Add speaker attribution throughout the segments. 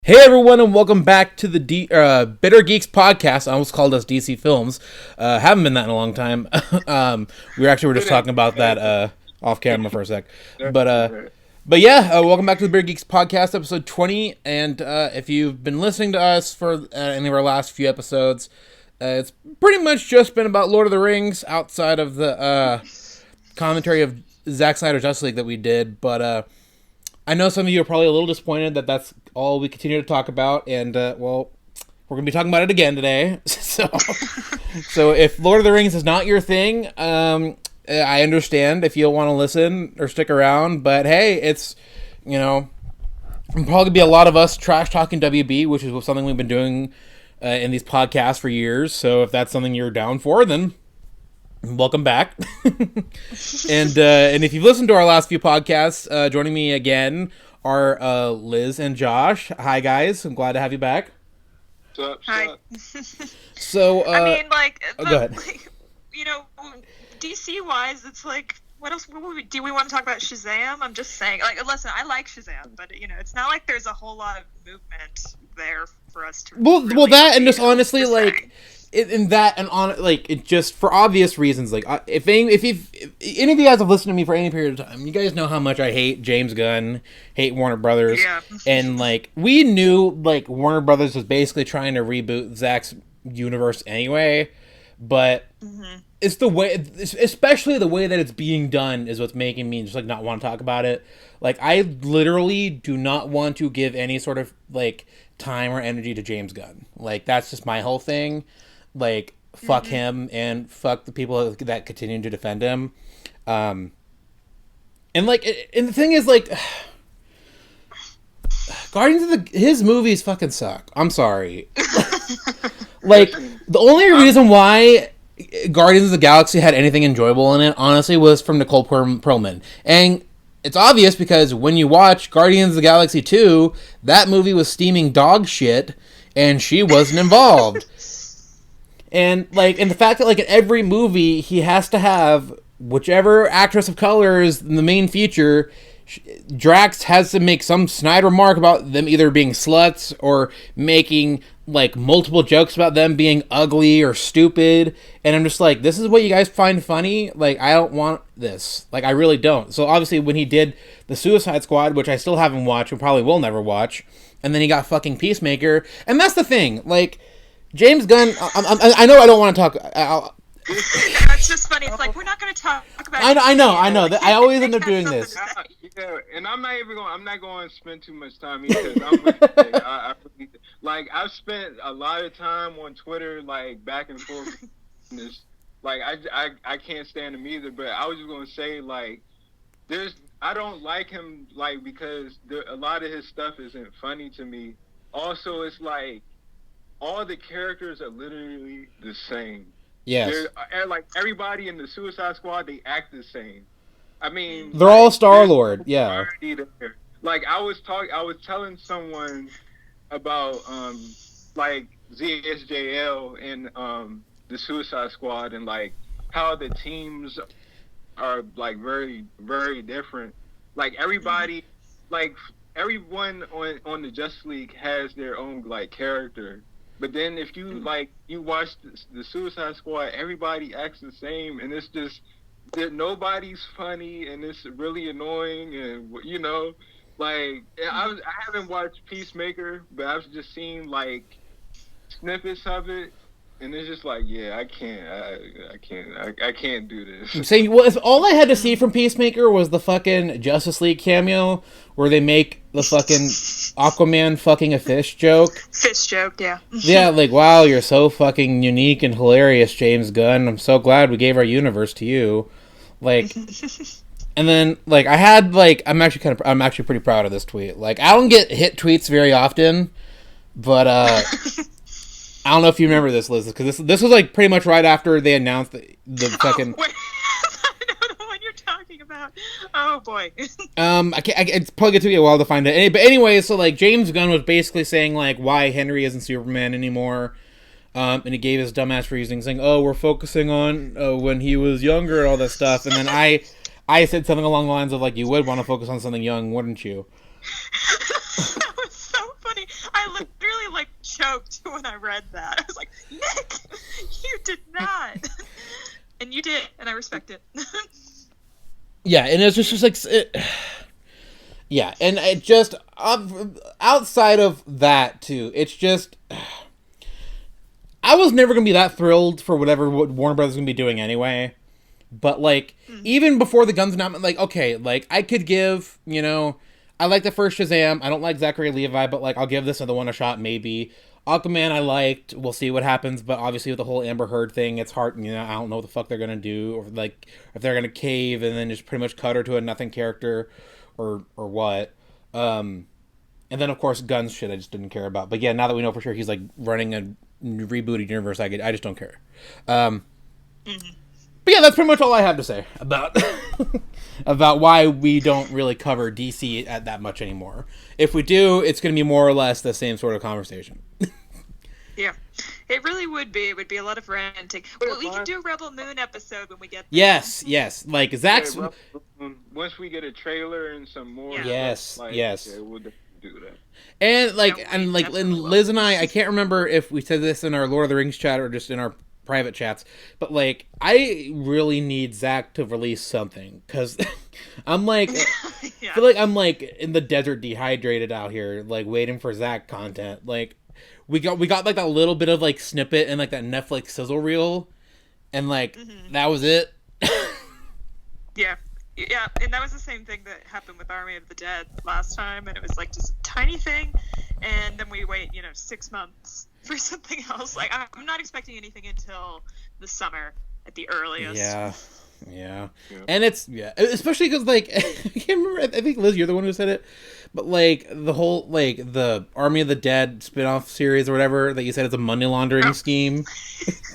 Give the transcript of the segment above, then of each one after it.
Speaker 1: Hey everyone, and welcome back to the Bitter Geeks Podcast. I almost called us DC Films. Haven't been that in a long time. We were just talking about that off camera for a sec. But yeah, welcome back to the Bitter Geeks Podcast, episode 20. And if you've been listening to us for any of our last few episodes, it's pretty much just been about Lord of the Rings, outside of the commentary of Zack Snyder's Justice League that we did. But I know some of you are probably a little disappointed that that's all we continue to talk about, and, well, we're going to be talking about it again today. So if Lord of the Rings is not your thing, I understand if you don't want to listen or stick around, but hey, it's, probably going to be a lot of us trash-talking WB, which is something we've been doing in these podcasts for years, so if that's something you're down for, then welcome back. and if you've listened to our last few podcasts, joining me again are Liz and Josh. Hi guys, I'm glad to have you back.
Speaker 2: What's up?
Speaker 3: Hi.
Speaker 1: So
Speaker 3: go ahead.
Speaker 2: DC
Speaker 3: wise, it's like, what else do we want to talk about? Shazam? I'm just saying, listen, I like Shazam, but it's not like there's a whole lot of movement there for us to
Speaker 1: well that, and just honestly, like, in that, and on, like, it just, for obvious reasons, like, if any of you guys have listened to me for any period of time, you guys know how much I hate James Gunn, hate Warner Brothers,
Speaker 3: yeah.
Speaker 1: And, like, we knew, like, Warner Brothers was basically trying to reboot Zack's universe anyway, but it's the way, especially the way that it's being done is what's making me just, like, not want to talk about it. Like, I literally do not want to give any sort of, like, time or energy to James Gunn. Like, that's just my whole thing. Like, fuck him and fuck the people that continue to defend him. And the thing is, like, Guardians of his movies fucking suck. I'm sorry. Like, the only reason why Guardians of the Galaxy had anything enjoyable in it, honestly, was from Nicole Perlman. And it's obvious because when you watch Guardians of the Galaxy 2, that movie was steaming dog shit, and she wasn't involved. And, like, and the fact that, like, in every movie, he has to have whichever actress of color is in the main feature, Drax has to make some snide remark about them either being sluts or making, like, multiple jokes about them being ugly or stupid. And I'm just like, this is what you guys find funny? Like, I don't want this. Like, I really don't. So, obviously, when he did the Suicide Squad, which I still haven't watched and probably will never watch, and then he got fucking Peacemaker, and that's the thing, like, James Gunn, I know I don't want to talk.
Speaker 3: It's just funny. It's like, we're not going to talk about it.
Speaker 1: I know. I always end up doing this.
Speaker 2: Yeah, and I'm not going to spend too much time either. I'm with you. I've spent a lot of time on Twitter, like, back and forth. Like, I can't stand him either, but I was just going to say, like, I don't like him, like, because a lot of his stuff isn't funny to me. Also, it's like, all the characters are literally the same.
Speaker 1: Yes.
Speaker 2: Like, everybody in the Suicide Squad, they act the same. I mean,
Speaker 1: they're all Star-Lord, yeah.
Speaker 2: Like, I was telling someone about, like, ZSJL and the Suicide Squad, and, like, how the teams are, like, very, very different. Like, everybody, like, everyone on the Justice League has their own, like, character. But then if you, like, you watch the Suicide Squad, everybody acts the same, and it's just that nobody's funny, and it's really annoying, and, like, I haven't watched Peacemaker, but I've just seen, like, snippets of it, and it's just like, yeah, I can't do this.
Speaker 1: I'm saying, well, if all I had to see from Peacemaker was the fucking Justice League cameo, where they make the fucking Aquaman fucking a fish joke.
Speaker 3: Fish joke, yeah.
Speaker 1: Yeah, like, wow, you're so fucking unique and hilarious, James Gunn. I'm so glad we gave our universe to you. Like, and then, like, I had, like, I'm actually pretty proud of this tweet. Like, I don't get hit tweets very often, but, I don't know if you remember this, Liz, because this was, like, pretty much right after they announced the fucking...
Speaker 3: Oh, wait. I know the one you're talking about. Oh, boy.
Speaker 1: It's probably going to be a while to find it. But anyway, so, like, James Gunn was basically saying, like, why Henry isn't Superman anymore. And he gave his dumbass reasoning, saying, oh, we're focusing on when he was younger and all that stuff. And then I said something along the lines of, like, you would want to focus on something young, wouldn't you?
Speaker 3: That was so funny. I choked when I read that. I was like, Nick, you did not. And you did, and I respect it.
Speaker 1: Yeah, and it's just like... yeah, and it just... outside of that, too, it's just... I was never going to be that thrilled for whatever Warner Brothers is going to be doing anyway. But, like, even before the Guns announcement, like, okay, like, I could give, you know... I like the first Shazam. I don't like Zachary Levi, but, like, I'll give this other one a shot, maybe. Aquaman I liked. We'll see what happens, but obviously with the whole Amber Heard thing, it's hard, you know, I don't know what the fuck they're gonna do, or, like, if they're gonna cave and then just pretty much cut her to a nothing character, or what. And then, of course, Guns shit I just didn't care about. But yeah, now that we know for sure he's, like, running a rebooted universe, I just don't care. But yeah, that's pretty much all I have to say about about why we don't really cover DC at that much anymore. If we do, it's going to be more or less the same sort of conversation.
Speaker 3: Yeah, it really would be. It would be a lot of ranting. Well, we can do a Rebel Moon episode when we get there.
Speaker 1: Yes. Like, Zach's...
Speaker 2: once we get a trailer and some more...
Speaker 1: Yes.
Speaker 2: we'll definitely do that.
Speaker 1: And, Liz and I can't remember if we said this in our Lord of the Rings chat or just in our private chats, but, like, I really need Zach to release something, because I'm like, I feel like I'm, like, in the desert dehydrated out here, like, waiting for Zach content. Like, we got like that little bit of, like, snippet and, like, that Netflix sizzle reel, and, like, that was it.
Speaker 3: Yeah, and that was the same thing that happened with Army of the Dead last time, and it was, like, just a tiny thing, and then we wait, 6 months for something else. Like, I'm not expecting anything until the summer at the earliest.
Speaker 1: Yeah. And it's, especially because, like, I can't remember, I think, Liz, you're the one who said it, but, like, the whole, like, the Army of the Dead spin-off series or whatever that you said is a money laundering scheme.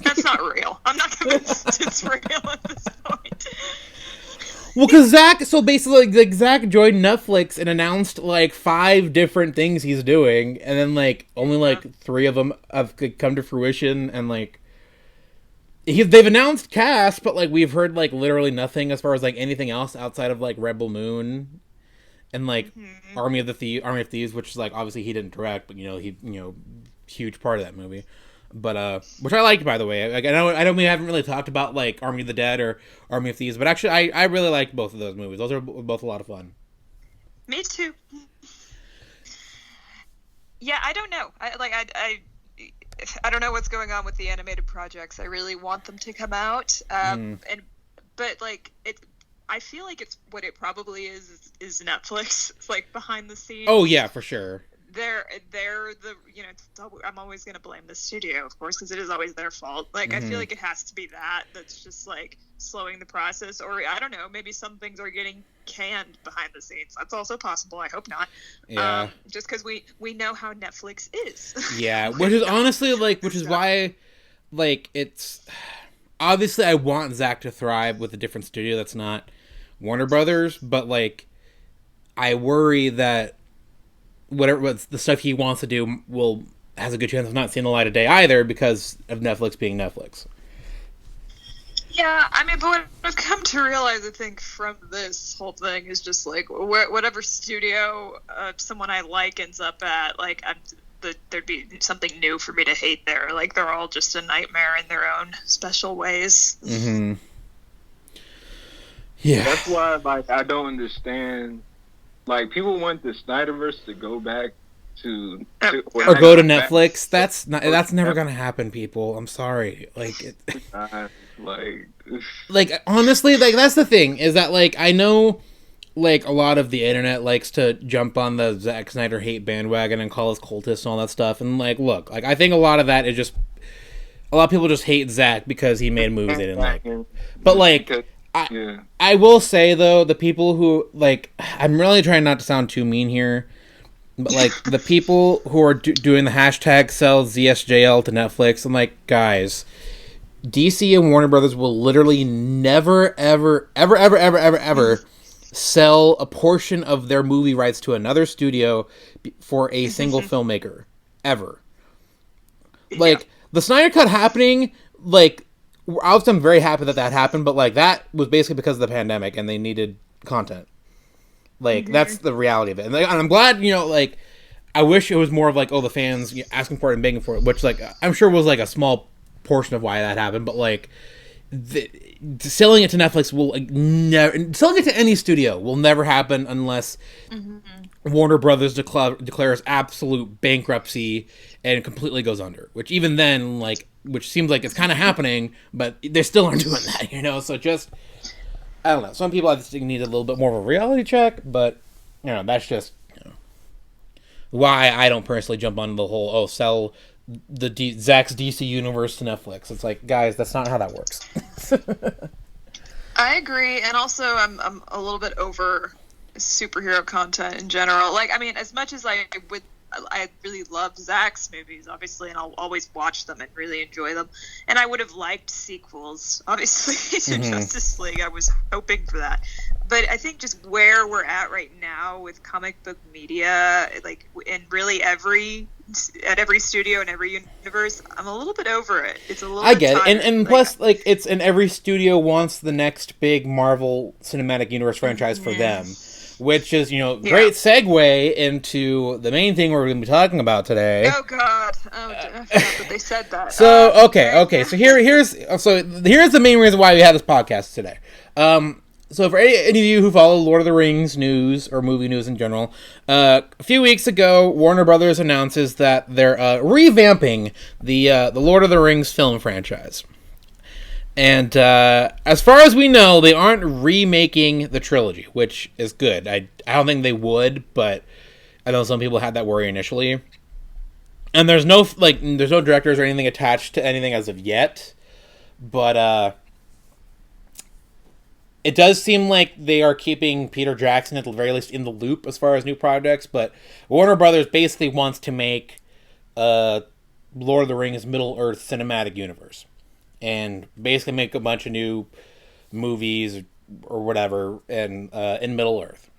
Speaker 3: That's not real. I'm not convinced it's real at this point.
Speaker 1: Well, because Zach joined Netflix and announced, like, 5 different things he's doing, and then, like, only, like, 3 of them have come to fruition, and, like, they've announced cast, but, like, we've heard, like, literally nothing as far as, like, anything else outside of, like, Rebel Moon and, like, Army of Thieves, which is, like, obviously he didn't direct, but, huge part of that movie. But, which I liked, by the way. Like, I know we haven't really talked about, like, Army of the Dead or Army of Thieves, but actually I really liked both of those movies. Those are both a lot of fun.
Speaker 3: Me too. Yeah, I don't know. I don't know what's going on with the animated projects. I really want them to come out. But, like, I feel like it's what it probably is Netflix. It's, like, behind the scenes.
Speaker 1: Oh, yeah, for sure.
Speaker 3: They're the I'm always going to blame the studio, of course, because it is always their fault. Like, I feel like it has to be that's just, like, slowing the process, or I don't know, maybe some things are getting canned behind the scenes. That's also possible. I hope not.
Speaker 1: Yeah.
Speaker 3: Just because we know how Netflix is.
Speaker 1: Yeah, which is honestly, like, which is why, like, it's obviously I want Zach to thrive with a different studio that's not Warner Brothers, but, like, I worry that what's the stuff he wants to do has a good chance of not seeing the light of day either because of Netflix being Netflix.
Speaker 3: Yeah, I mean, but what I've come to realize, I think, from this whole thing is just, like, whatever studio someone I like ends up at, like, there'd be something new for me to hate there. Like, they're all just a nightmare in their own special ways.
Speaker 1: Mm-hmm. Yeah.
Speaker 2: That's why, like, I don't understand. Like, people want the Snyderverse to go back to
Speaker 1: or go to Netflix. That's never gonna happen, people. I'm sorry. Like, like, honestly, like, that's the thing is that, like, I know, like, a lot of the internet likes to jump on the Zack Snyder hate bandwagon and call us cultists and all that stuff. And, like, look, like, I think a lot of that is just a lot of people just hate Zack because he made movies they didn't like. But, like, I will say, though, the people who, like, I'm really trying not to sound too mean here, but, like, the people who are doing the hashtag sell ZSJL to Netflix, I'm like, guys, DC and Warner Brothers will literally never, ever, ever, ever, ever, ever, ever sell a portion of their movie rights to another studio for a single filmmaker. Ever. Like, the Snyder Cut happening, like, I'm very happy that happened, but, like, that was basically because of the pandemic and they needed content. Like, that's the reality of it. And I'm glad, like, I wish it was more of like, oh, the fans asking for it and begging for it, which like I'm sure was like a small portion of why that happened, but like selling it to Netflix will like, never, selling it to any studio will never happen unless Warner Brothers declares absolute bankruptcy and completely goes under. Which even then, like, which seems like it's kind of happening, but they still aren't doing that, you know. So just I don't know. Some people I think need a little bit more of a reality check, but you know that's just why I don't personally jump on the whole sell Zack's DC universe to Netflix. It's like, guys, that's not how that works.
Speaker 3: I agree, and also I'm a little bit over superhero content in general. Like, I mean, as much as I really love Zack's movies, obviously, and I'll always watch them and really enjoy them. And I would have liked sequels, obviously, to Justice League. I was hoping for that. But I think just where we're at right now with comic book media, like in really every studio and every universe, I'm a little bit over it. It's a little.
Speaker 1: I get
Speaker 3: tired.
Speaker 1: it, and plus, like it's in every studio wants the next big Marvel Cinematic Universe franchise for them, which is great segue into the main thing we're going to be talking about today.
Speaker 3: Oh God! I forgot that they said that.
Speaker 1: So okay. So here's the main reason why we have this podcast today. So for any of you who follow Lord of the Rings news or movie news in general, a few weeks ago, Warner Brothers announces that they're revamping the Lord of the Rings film franchise. And as far as we know, they aren't remaking the trilogy, which is good. I don't think they would, but I know some people had that worry initially. And there's no directors or anything attached to anything as of yet, but it does seem like they are keeping Peter Jackson at the very least in the loop as far as new projects, but Warner Brothers basically wants to make Lord of the Rings Middle-earth cinematic universe. And basically make a bunch of new movies or whatever in Middle-earth.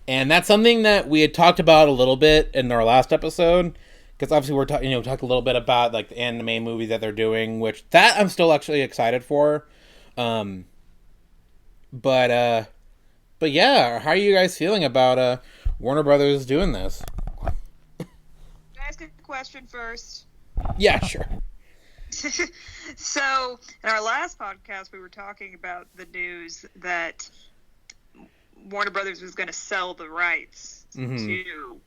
Speaker 1: And that's something that we had talked about a little bit in our last episode, because obviously we're talking a little bit about like the anime movies that they're doing, which that I'm still actually excited for. But yeah, how are you guys feeling about Warner Brothers doing this?
Speaker 3: Can I ask a question first?
Speaker 1: Yeah, sure.
Speaker 3: So, in our last podcast, we were talking about the news that Warner Brothers was going to sell the rights to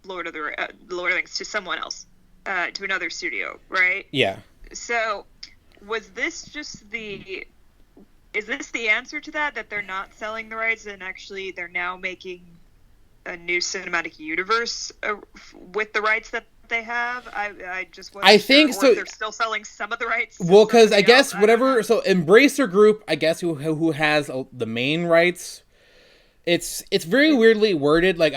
Speaker 3: Lord of the Rings to someone else, to another studio, right?
Speaker 1: Yeah.
Speaker 3: So, was this just is this the answer to that they're not selling the rights and actually they're now making a new cinematic universe with the rights that they have? I just wasn't
Speaker 1: think
Speaker 3: sure,
Speaker 1: so.
Speaker 3: If they're still selling some of the rights.
Speaker 1: Well, because I guess whatever. So Embracer Group, I guess who has the main rights. It's very weirdly worded. Like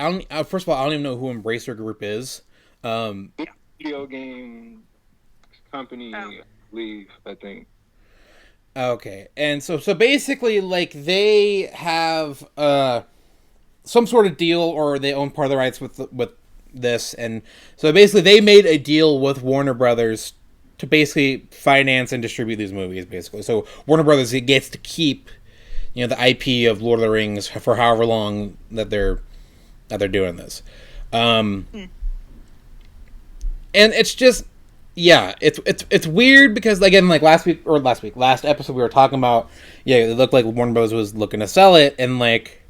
Speaker 1: first of all, I don't even know who Embracer Group is.
Speaker 2: Video game company, I believe. I think.
Speaker 1: Okay, and so basically, like they have some sort of deal, or they own part of the rights with this, and so basically they made a deal with Warner Brothers to basically finance and distribute these movies. Basically, so Warner Brothers gets to keep the IP of Lord of the Rings for however long that they're doing this, and it's just. Yeah, it's weird because again, like last episode we were talking about, it looked like Warner Bros. Was looking to sell it, and like,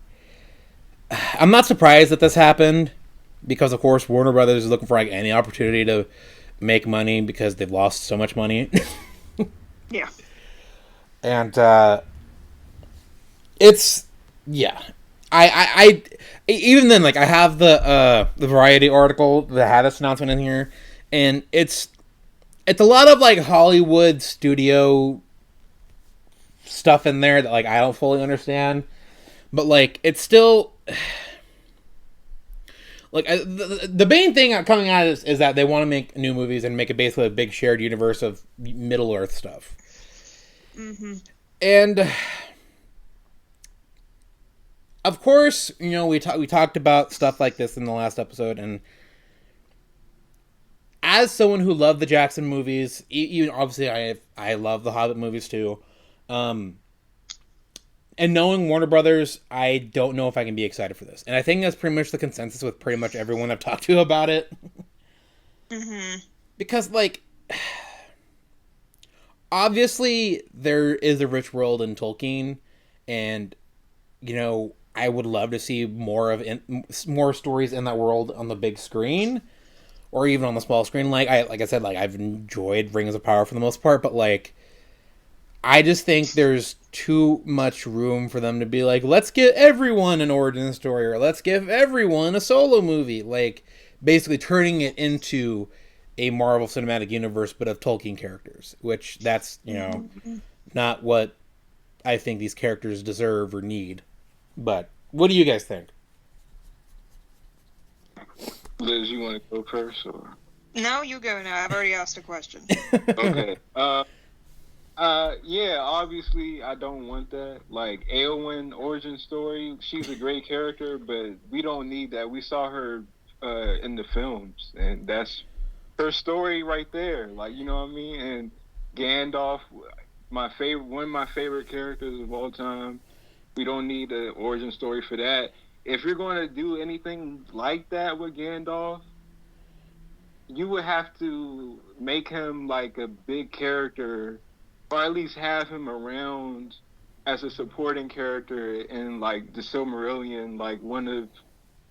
Speaker 1: I'm not surprised that this happened because of course Warner Brothers is looking for like any opportunity to make money because they've lost so much money.
Speaker 3: Yeah,
Speaker 1: and it's I even then like I have the Variety article that had this announcement in here, and it's a lot of like Hollywood studio stuff in there that like I don't fully understand, but like it's still like the main thing coming out is that they want to make new movies and make it basically a big shared universe of Middle Earth stuff. And of course, we talked about stuff like this in the last episode, and as someone who loved the Jackson movies, even obviously I love the Hobbit movies too. And knowing Warner Brothers, I don't know if I can be excited for this. And I think that's pretty much the consensus with pretty much everyone I've talked to about it.
Speaker 3: Mm-hmm.
Speaker 1: Because, like, obviously there is a rich world in Tolkien, and, you know, I would love to see more stories in that world on the big screen, or even on the small screen. Like I said, like, I've enjoyed Rings of Power for the most part, but, like, I just think there's too much room for them to be like, let's give everyone an origin story, or let's give everyone a solo movie. Like, basically turning it into a Marvel Cinematic Universe, but of Tolkien characters, which that's, you know, not what I think these characters deserve or need. But what do you guys think?
Speaker 2: Liz, you want to go first, or?
Speaker 3: No, you go now. I've already asked a question.
Speaker 2: Okay. Yeah, obviously I don't want that. Like, Eowyn origin story, she's a great character, but we don't need that. We saw her in the films, and that's her story right there. Like, you know what I mean? And Gandalf, one of my favorite characters of all time. We don't need an origin story for that. If you're going to do anything like that with Gandalf, you would have to make him like a big character, or at least have him around as a supporting character in, like, the Silmarillion, like one of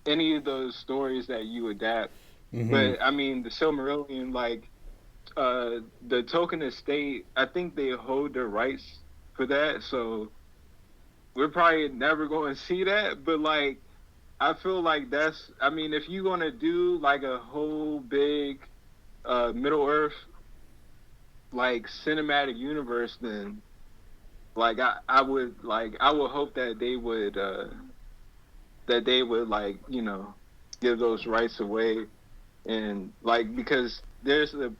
Speaker 2: any of those stories that you adapt.
Speaker 1: Mm-hmm.
Speaker 2: But I mean, the Silmarillion, like, the Tolkien estate, I think they hold the rights for that, so we're probably never going to see that. But, like, I feel like that's, I mean, if you're going to do like a whole big Middle Earth, like, cinematic universe, then, like, I would hope that they would like, you know, give those rights away. And, like, because there's a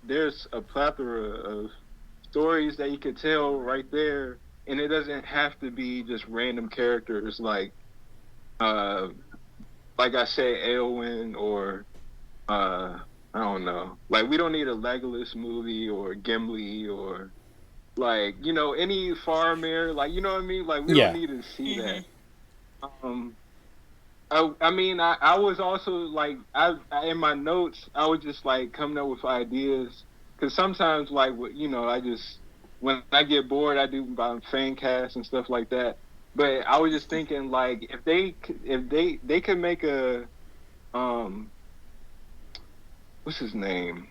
Speaker 2: plethora of stories that you could tell right there, and it doesn't have to be just random characters like I said, Eowyn, or I don't know. Like, we don't need a Legolas movie or Gimli or, like, you know, any Faramir. Like, you know what I mean? Like, we don't need to see that. I mean, I was also, like, I in my notes, I was just, like, coming up with ideas. Because sometimes, like, you know, when I get bored, I do fan casts and stuff like that. But I was just thinking, like, if they could make a, what's his name?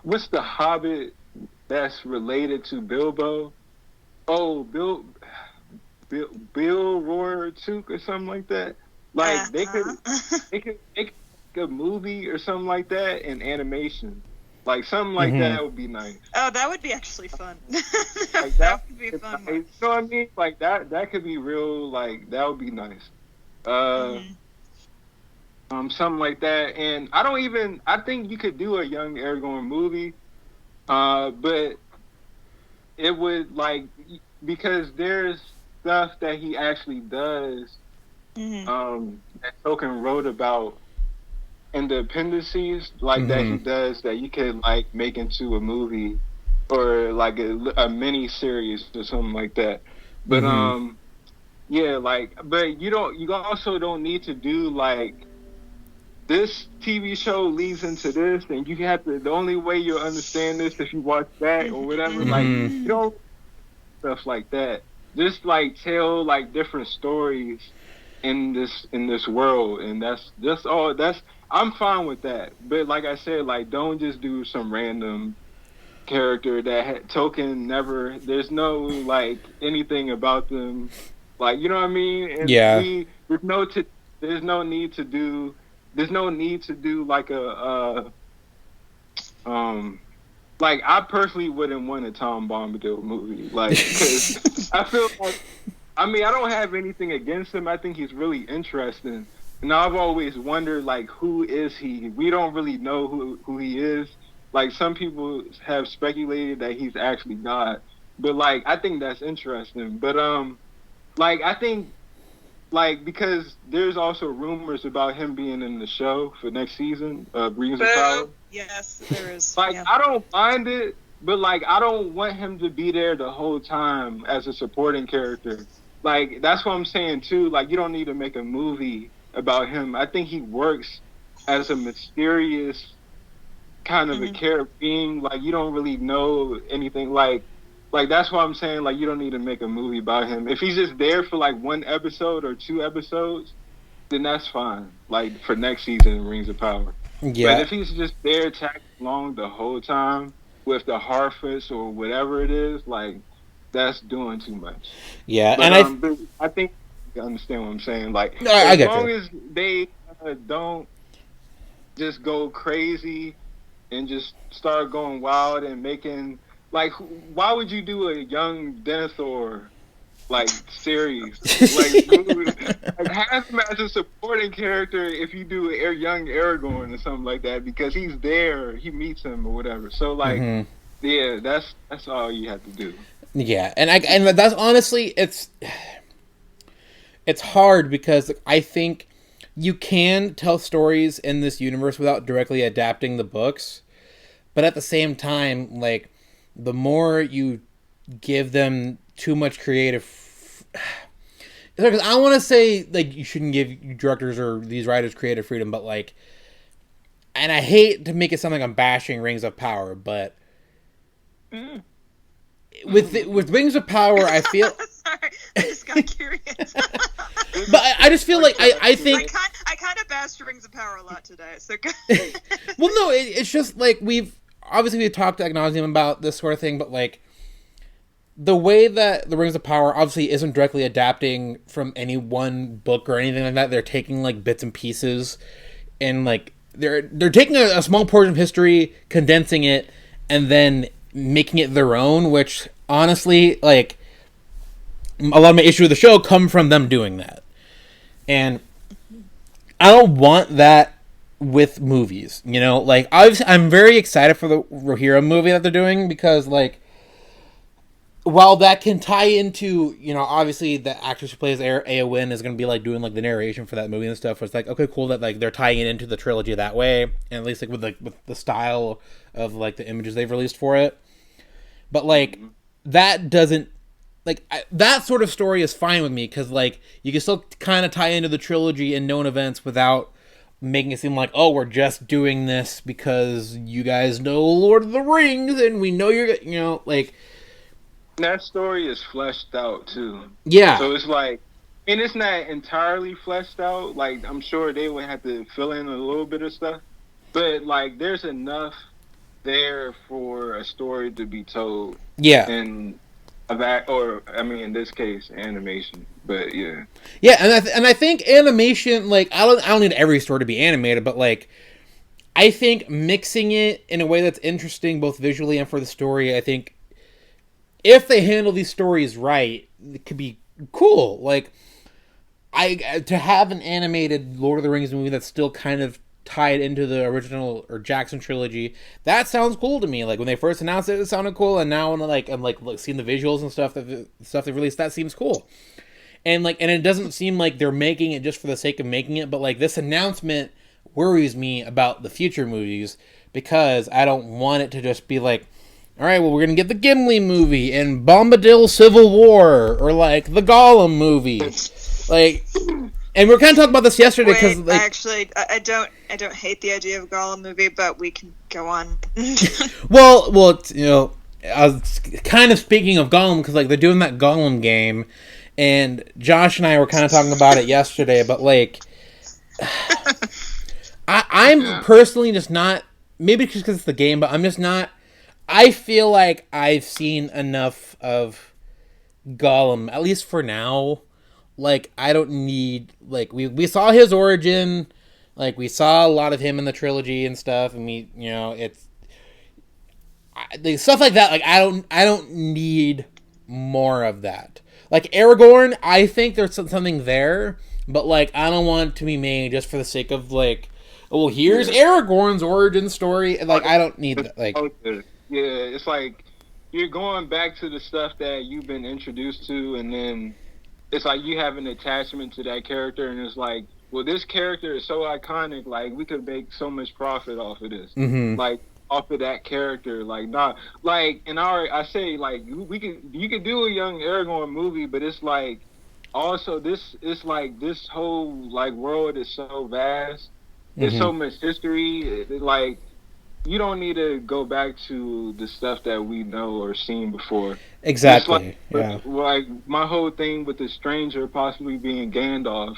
Speaker 2: What's the Hobbit that's related to Bilbo? Oh, Bill Roar-Took or something like that. Like, they could make a movie or something like that in animation. Like, something like that would be nice.
Speaker 3: Oh, that would be actually fun.
Speaker 2: Like, that would be fun. Nice. You know what I mean? Like, that could be real. Like, that would be nice. Something like that. And I think you could do a young Aragorn movie, but it would, like, because there's stuff that he actually does, that Tolkien wrote about in the appendices, like, that he does, that you could, like, make into a movie or like a mini series or something like that. But yeah, like, but you also don't need to do, like, this TV show leads into this, and you have to, the only way you'll understand this if you watch that or whatever. Like, you don't, stuff like that. Just, like, tell, like, different stories in this world, and that's all. I'm fine with that. But like I said, like, don't just do some random character that Tolkien never. There's no, like, anything about them. Like, you know what I mean? And there's no need to do like a like, I personally wouldn't want a Tom Bombadil movie, like, because I feel like, I mean, I don't have anything against him. I think he's really interesting, and I've always wondered, like, who is he? We don't really know who he is. Like, some people have speculated that he's actually God, but, like, I think that's interesting. But like, I think, like, because there's also rumors about him being in the show for next season of Rings of Power.
Speaker 3: Yes, there is.
Speaker 2: Like, I don't mind it, But like, I don't want him to be there the whole time as a supporting character. Like, that's what I'm saying too. Like, you don't need to make a movie about him. I think he works as a mysterious kind of a character being. Like, you don't really know anything. Like that's why I'm saying, like, you don't need to make a movie about him. If he's just there for like one episode or two episodes, then that's fine. Like, for next season, Rings of Power.
Speaker 1: Yeah.
Speaker 2: But if he's just there tagging along the whole time with the Harfoots or whatever it is, like, that's doing too much.
Speaker 1: Yeah,
Speaker 2: but,
Speaker 1: and
Speaker 2: but I think you understand what I'm saying. Like,
Speaker 1: as
Speaker 2: long as they don't just go crazy and just start going wild and making, like, why would you do a young Denethor like series? Like have him as a supporting character if you do a young Aragorn or something like that, because he's there, he meets him or whatever. So like, yeah, that's all you have to do.
Speaker 1: Yeah, and that's honestly, it's hard because I think you can tell stories in this universe without directly adapting the books, but at the same time, like, the more you give them too much creative, because I want to say, like, you shouldn't give directors or these writers creative freedom, but like, and I hate to make it sound like I'm bashing Rings of Power, but with Rings of Power, I feel.
Speaker 3: Sorry, I just got curious.
Speaker 1: But I just feel like I think
Speaker 3: I kind of bashed Rings of Power a lot today. So
Speaker 1: well, no, it's just like we've talked ad nauseum about this sort of thing, but like the way that the Rings of Power obviously isn't directly adapting from any one book or anything like that. They're taking like bits and pieces, and like they're taking a small portion of history, condensing it, and then making it their own. Which honestly, like, a lot of my issue with the show come from them doing that, and I don't want that with movies. You know, like, I'm very excited for the Rohirrim movie that they're doing, because like, while that can tie into, you know, obviously the actress who plays Eowyn is going to be like doing like the narration for that movie and stuff. It's like, okay, cool that like they're tying it into the trilogy that way, and at least like with the style of like the images they've released for it. But like, that doesn't, like, that sort of story is fine with me, because like you can still kind of tie into the trilogy and known events without making it seem like, oh, we're just doing this because you guys know Lord of the Rings and we know you're, you know, like.
Speaker 2: That story is fleshed out too.
Speaker 1: Yeah.
Speaker 2: So it's like, and it's not entirely fleshed out. Like, I'm sure they would have to fill in a little bit of stuff, but like, there's enough there for a story to be told.
Speaker 1: Yeah.
Speaker 2: And that, or I mean, in this case, animation. But yeah.
Speaker 1: Yeah, and I think animation, like, I don't need every story to be animated, but like, I think mixing it in a way that's interesting both visually and for the story, I think if they handle these stories right, it could be cool. Like, to have an animated Lord of the Rings movie that's still kind of tied into the original or Jackson trilogy, that sounds cool to me. Like, when they first announced it, it sounded cool, and now when I'm seeing the visuals and stuff they've released, that seems cool. And like, and it doesn't seem like they're making it just for the sake of making it, but like, this announcement worries me about the future movies, because I don't want it to just be like, all right, well, we're going to get the Gimli movie and Bombadil Civil War, or like the Gollum movie. Like, and we were kind of talking about this yesterday, because like,
Speaker 3: actually, I don't hate the idea of a Gollum movie, but we can go on.
Speaker 1: well, you know, I was kind of speaking of Gollum, because like, they're doing that Gollum game, and Josh and I were kind of talking about it yesterday, but like, I'm personally just not, maybe just because it's the game, but I'm just not. I feel like I've seen enough of Gollum, at least for now. Like, I don't need, like, we saw his origin, like, we saw a lot of him in the trilogy and stuff, and we, you know, it's stuff like that. Like, I don't need more of that. Like, Aragorn, I think there's something there, but like, I don't want it to be made just for the sake of like, oh, well, here's Aragorn's origin story. Like, I don't need that. Like,
Speaker 2: yeah, it's like you're going back to the stuff that you've been introduced to, and then it's like you have an attachment to that character, and it's like, well, this character is so iconic, like, we could make so much profit off of this.
Speaker 1: Mm-hmm.
Speaker 2: Like, off of that character. Like, not like, and I say like you could do a young Aragorn movie, but it's like also it's like this whole like world is so vast. There's so much history. Like, you don't need to go back to the stuff that we know or seen before.
Speaker 1: Exactly.
Speaker 2: Like my whole thing with the stranger possibly being Gandalf.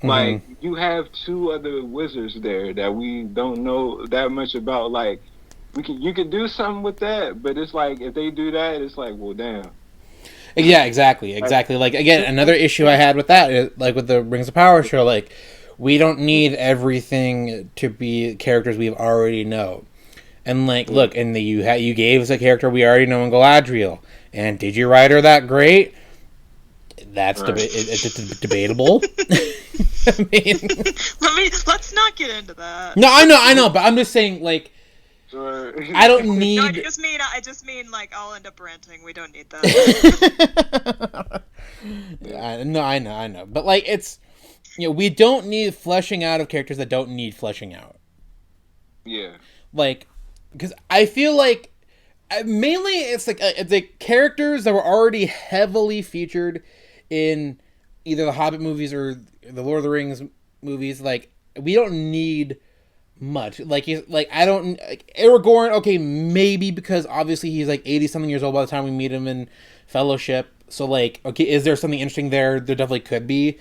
Speaker 2: Like, you have two other wizards there that we don't know that much about. Like, you can do something with that, but it's like if they do that, it's like, well, damn.
Speaker 1: Yeah, exactly. Like, again, another issue I had with that is, like, with the Rings of Power show, like, we don't need everything to be characters we already know. And, like, look, and you gave us a character we already know in Galadriel, and did you write her that great? That's it's debatable. I mean,
Speaker 3: let's not get into that.
Speaker 1: No, I know, but I'm just saying, like, I don't need.
Speaker 3: No, I just mean, like, I'll end up ranting. We don't need that.
Speaker 1: No, I know, but like, it's, we don't need fleshing out of characters that don't need fleshing out.
Speaker 2: Yeah.
Speaker 1: Like, because I feel like mainly it's like the characters that were already heavily featured in either the Hobbit movies or the Lord of the Rings movies. Like, we don't need much. Like, I don't, like, Aragorn, okay, maybe because obviously he's like 80 something years old by the time we meet him in Fellowship. So, like, okay, is there something interesting there? There definitely could be.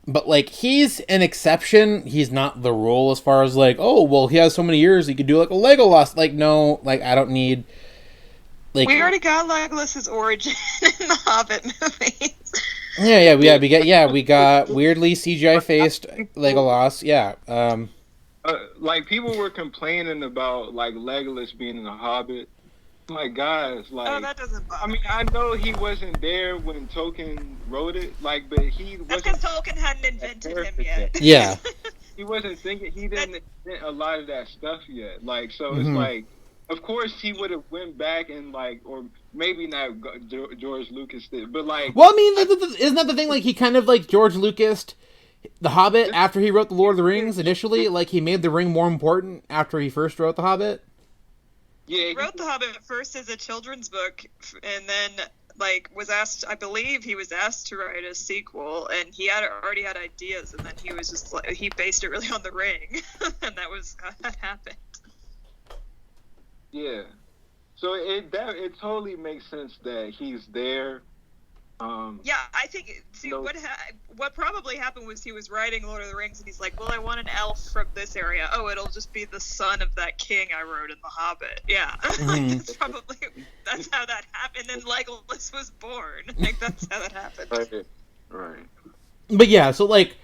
Speaker 1: But, like, he's an exception. He's not the rule as far as, like, oh, well, he has so many years, he could do, like, a Legolas. Like, no, like, I don't need, like...
Speaker 3: We already got Legolas's origin in the Hobbit movies.
Speaker 1: We got weirdly CGI-faced Legolas,
Speaker 2: like, people were complaining about, like, Legolas being in the Hobbit. Like, guys, like...
Speaker 3: Oh, that doesn't bother me.
Speaker 2: I know he wasn't there when Tolkien wrote it, like, but he wasn't...
Speaker 3: That's because Tolkien hadn't invented him yet.
Speaker 1: Yeah.
Speaker 2: He wasn't thinking... He didn't invent a lot of that stuff yet. Like, so it's like... Of course, he would have went back and, like... Or maybe not George Lucas did, but, like...
Speaker 1: Well, I mean, isn't that the thing? Like, he kind of, like, George Lucas... The Hobbit, after he wrote The Lord of the Rings, initially, like, he made The Ring more important after he first wrote The Hobbit.
Speaker 3: Yeah, he wrote The Hobbit first as a children's book, and then, like, I believe he was asked to write a sequel, and he already had ideas, and then he was just, like, he based it really on The Ring, and that was how that happened.
Speaker 2: Yeah. So it totally makes sense that he's there.
Speaker 3: Yeah, I think, what probably happened was he was writing Lord of the Rings, and he's like, well, I want an elf from this area. Oh, it'll just be the son of that king I wrote in The Hobbit. Yeah. Like, that's how that happened. And then Legolas was born. Like, that's how that happened.
Speaker 2: Right.
Speaker 1: But yeah, so, like,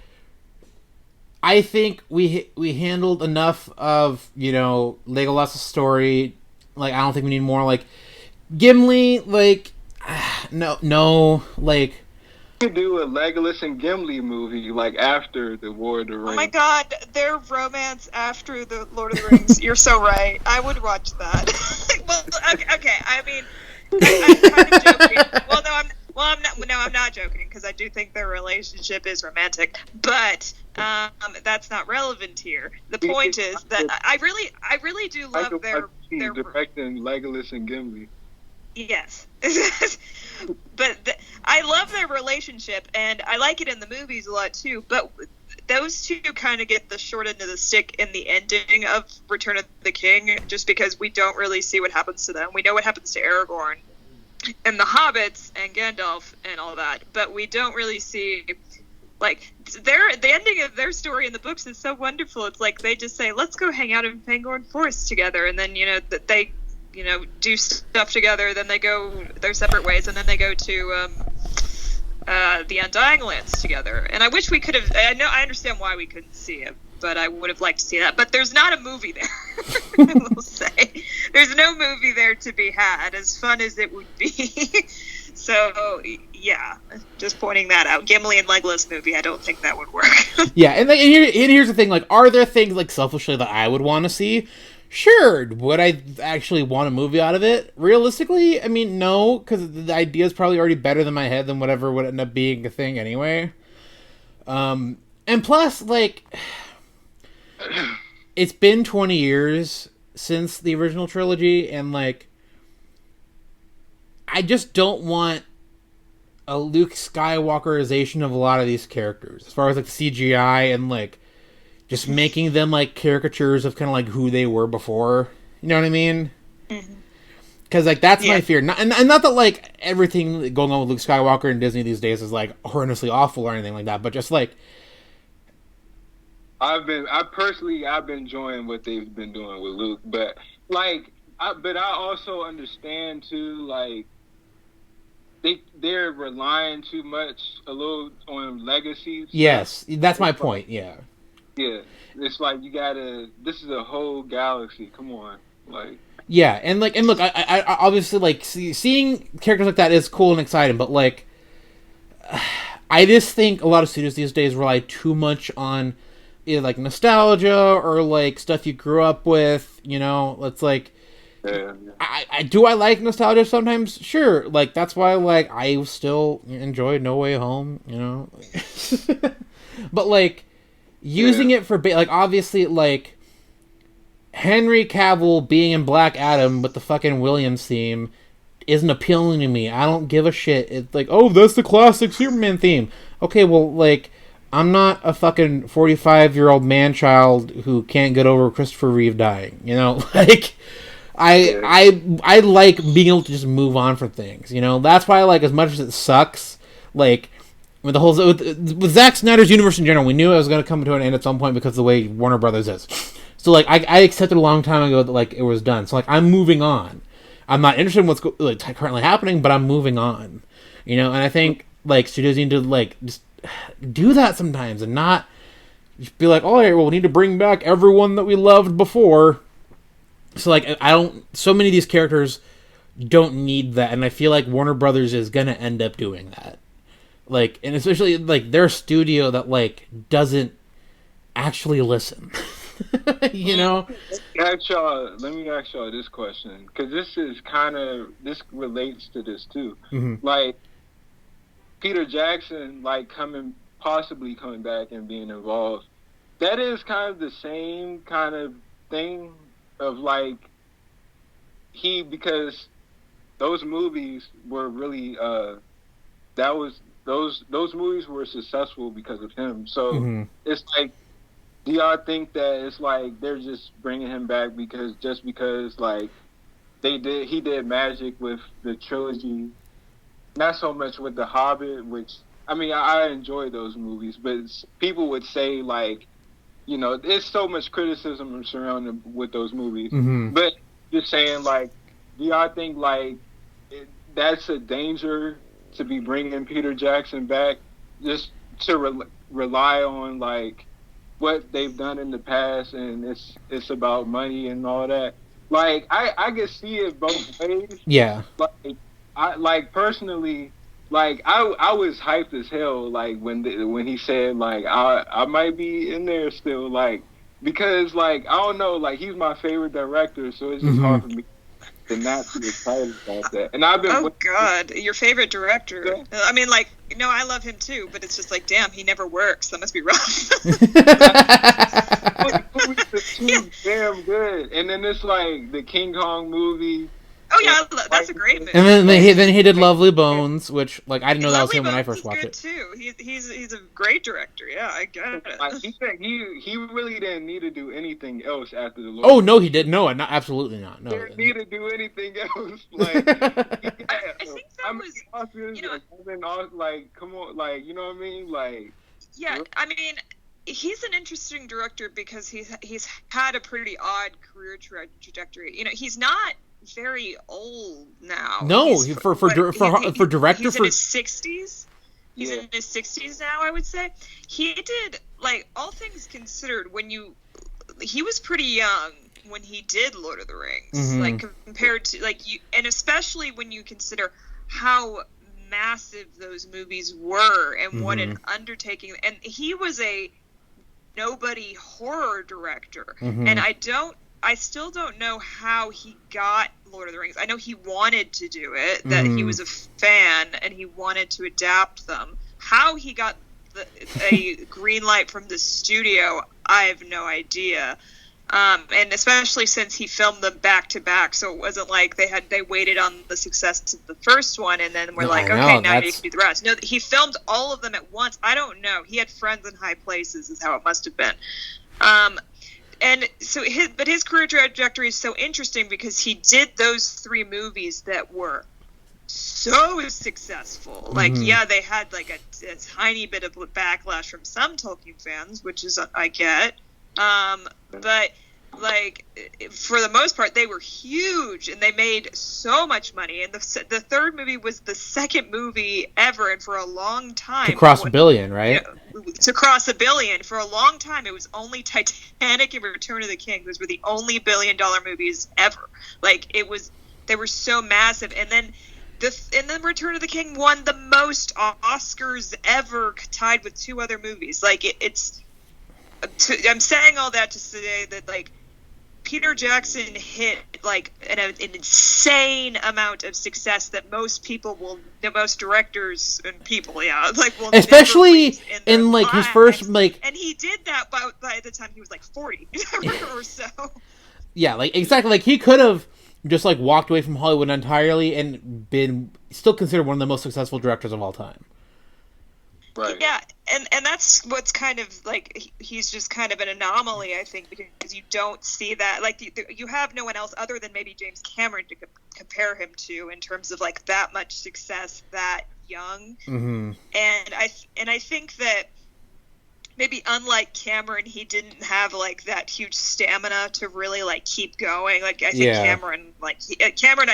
Speaker 1: I think we handled enough of, Legolas' story. Like, I don't think we need more. Like, Gimli, like... No, like...
Speaker 2: You could do a Legolas and Gimli movie, like, after the War of the Rings.
Speaker 3: Oh my god, their romance after the Lord of the Rings. You're so right. I would watch that. Well, okay, I mean, I'm kind of joking. I'm not joking, because I do think their relationship is romantic, but that's not relevant here. The point is that I really do love their
Speaker 2: directing Legolas and Gimli.
Speaker 3: Yes. But I love their relationship, and I like it in the movies a lot too, but those two kind of get the short end of the stick in the ending of Return of the King, just because we don't really see what happens to them. We know what happens to Aragorn and the Hobbits and Gandalf and all that, but we don't really see, like, the ending of their story in the books is so wonderful. It's like they just say, let's go hang out in Fangorn Forest together, and then, they do stuff together, then they go their separate ways, and then they go to the Undying Lands together. And I wish we could have... I understand why we couldn't see it, but I would have liked to see that. But there's not a movie there, I will say. There's no movie there to be had, as fun as it would be. So, yeah, just pointing that out. Gimli and Legolas movie, I don't think that would work.
Speaker 1: Yeah, and here's the thing, like, are there things, like, selfishly that I would want to see? Sure. Would I actually want a movie out of it? Realistically, I mean, no, because the idea is probably already better than my head than whatever would end up being a thing anyway. And plus, like, it's been 20 years, since the original trilogy, and like, I just don't want a Luke Skywalkerization of a lot of these characters, as far as like CGI and like just making them like caricatures of kind of like who they were before. You know what I mean? Because like that's my fear. And not that like everything going on with Luke Skywalker and Disney these days is like horrendously awful or anything like that, but just like
Speaker 2: I've been enjoying what they've been doing with Luke, but like, but I also understand too, like, they're relying too much a little on legacies.
Speaker 1: Yes, that's my point. Yeah.
Speaker 2: Yeah, it's like this is a whole galaxy. Come on, like.
Speaker 1: Yeah, and look, I obviously like seeing characters like that is cool and exciting, but like, I just think a lot of studios these days rely too much on either like nostalgia or like stuff you grew up with. You know, it's like.
Speaker 2: Yeah.
Speaker 1: I like nostalgia sometimes? Sure. Like, that's why, like, I still enjoy No Way Home, you know? But, like, using it for, like, obviously, like, Henry Cavill being in Black Adam with the fucking Williams theme isn't appealing to me. I don't give a shit. It's like, oh, that's the classic Superman theme. Okay, well, like, I'm not a fucking 45-year-old man-child who can't get over Christopher Reeve dying, you know? Like... I like being able to just move on from things, you know. That's why, like, as much as it sucks, like with the whole with Zack Snyder's universe in general, we knew it was going to come to an end at some point because of the way Warner Brothers is. So, like, I accepted a long time ago that like it was done. So, like, I'm moving on. I'm not interested in what's currently happening, but I'm moving on, you know. And I think like studios need to like just do that sometimes and not just be like, all right, well, we need to bring back everyone that we loved before. So, like, so many of these characters don't need that, and I feel like Warner Brothers is gonna end up doing that. Like, and especially, like, their studio that, like, doesn't actually listen. You know?
Speaker 2: Let me ask y'all this question, because this relates to this, too.
Speaker 1: Mm-hmm.
Speaker 2: Like, Peter Jackson, like, possibly coming back and being involved, that is kind of the same kind of thing of like because those movies were really those movies were successful because of him. So it's like, do y'all think that it's like they're just bringing him back because like he did magic with the trilogy, not so much with The Hobbit, which I mean I enjoy those movies, but people would say like, you know, there's so much criticism surrounding with those movies. But just saying, like, do y'all think, like, that's a danger to be bringing Peter Jackson back just to rely on, like, what they've done in the past and it's about money and all that? Like, I can see it both ways.
Speaker 1: Yeah.
Speaker 2: Like, personally... Like I was hyped as hell. Like when he said like I might be in there still, like because like I don't know, like he's my favorite director, so it's just hard for me to not be excited about that. And I've been
Speaker 3: God, your favorite director. Yeah. I mean, like, no, I love him too, but it's just like, damn, he never works. That must be rough.
Speaker 2: Damn good. And then it's like the King Kong movie.
Speaker 3: Oh yeah, that's a great movie.
Speaker 1: And then he did Lovely Bones, which like I didn't know that was him when I first watched it.
Speaker 3: Too. He's a great director. Yeah, I get it.
Speaker 2: Like, he really didn't need to do anything else after the Lord.
Speaker 1: Oh no, he did. No, not absolutely not. No,
Speaker 2: he didn't need to do anything else. Like,
Speaker 3: I think that was
Speaker 2: Oscars, you know, like come on, like you know what I mean, like.
Speaker 3: Yeah, I mean, he's an interesting director because he's had a pretty odd career trajectory. You know, he's not very old now.
Speaker 1: No, for director,
Speaker 3: he's in his 60s. He's in his 60s now, I would say. He did, like, all things considered, he was pretty young when he did Lord of the Rings, like compared to like you, and especially when you consider how massive those movies were and what an undertaking. And he was a nobody horror director, and I still don't know how he got Lord of the Rings. I know he wanted to do it, that he was a fan and he wanted to adapt them. How he got a green light from the studio, I have no idea. And especially since he filmed them back to back, so it wasn't like they waited on the success of the first one and then we're like, okay, now you can do the rest. No, he filmed all of them at once. I don't know. He had friends in high places, is how it must have been. And so his career trajectory is so interesting because he did those 3 movies that were so successful. Like, yeah, they had like a tiny bit of backlash from some Tolkien fans, which is I get. But like for the most part, they were huge and they made so much money. And the 3rd movie was the 2nd movie ever, and for a long time
Speaker 1: to cross $1 billion, right?
Speaker 3: To cross $1 billion for a long time, it was only Titanic and Return of the King. Those were the only $1 billion movies ever. Like they were so massive, and then Return of the King won the most Oscars ever, tied with 2 other movies. Like I'm saying all that to say that like Peter Jackson hit like an insane amount of success that most directors and people, like will
Speaker 1: especially in like his first like,
Speaker 3: and he did that by the time he was like 40 or so.
Speaker 1: Yeah, like exactly, like he could have just like walked away from Hollywood entirely and been still considered one of the most successful directors of all time.
Speaker 2: Right.
Speaker 3: Yeah, and that's what's kind of like he's just kind of an anomaly, I think, because you don't see that. Like you have no one else other than maybe James Cameron to compare him to in terms of like that much success that young.
Speaker 1: Mm-hmm.
Speaker 3: And I think that maybe unlike Cameron, he didn't have like that huge stamina to really like keep going. Like I think Cameron I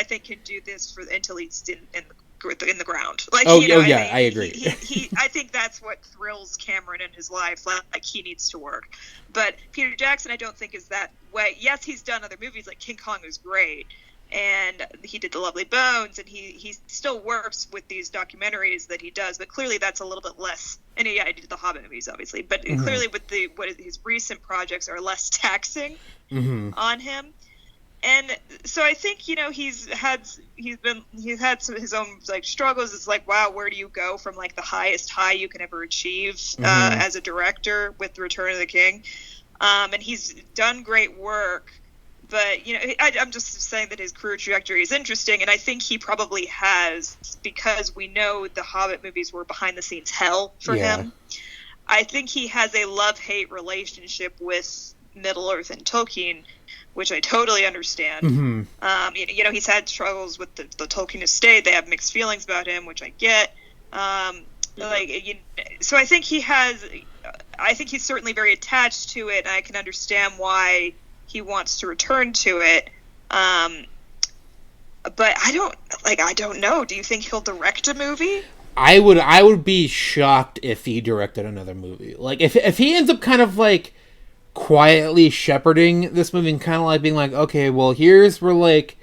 Speaker 3: think can do this until he's in the ground. Like,
Speaker 1: I agree.
Speaker 3: He I think that's what thrills Cameron in his life. Like he needs to work. But Peter Jackson, I don't think is that way. Yes, he's done other movies like King Kong was great, and he did The Lovely Bones, and he still works with these documentaries that he does. But clearly, that's a little bit less. And he did the Hobbit movies, obviously. But clearly, with his recent projects are less taxing on him. And so I think he's had some his own like struggles. It's like, wow, where do you go from like the highest high you can ever achieve as a director with Return of the King? And he's done great work, but I'm just saying that his career trajectory is interesting, and I think he probably has, because we know the Hobbit movies were behind the scenes hell for him. I think he has a love-hate relationship with Middle Earth and Tolkien, which I totally understand. He's had struggles with the Tolkien estate. They have mixed feelings about him, which I get. So I think he's certainly very attached to it, and I can understand why he wants to return to it. But I don't know. Do you think he'll direct a movie?
Speaker 1: I would be shocked if he directed another movie. Like if he ends up kind of like quietly shepherding this movie and kind of like being like, okay, well, here's where like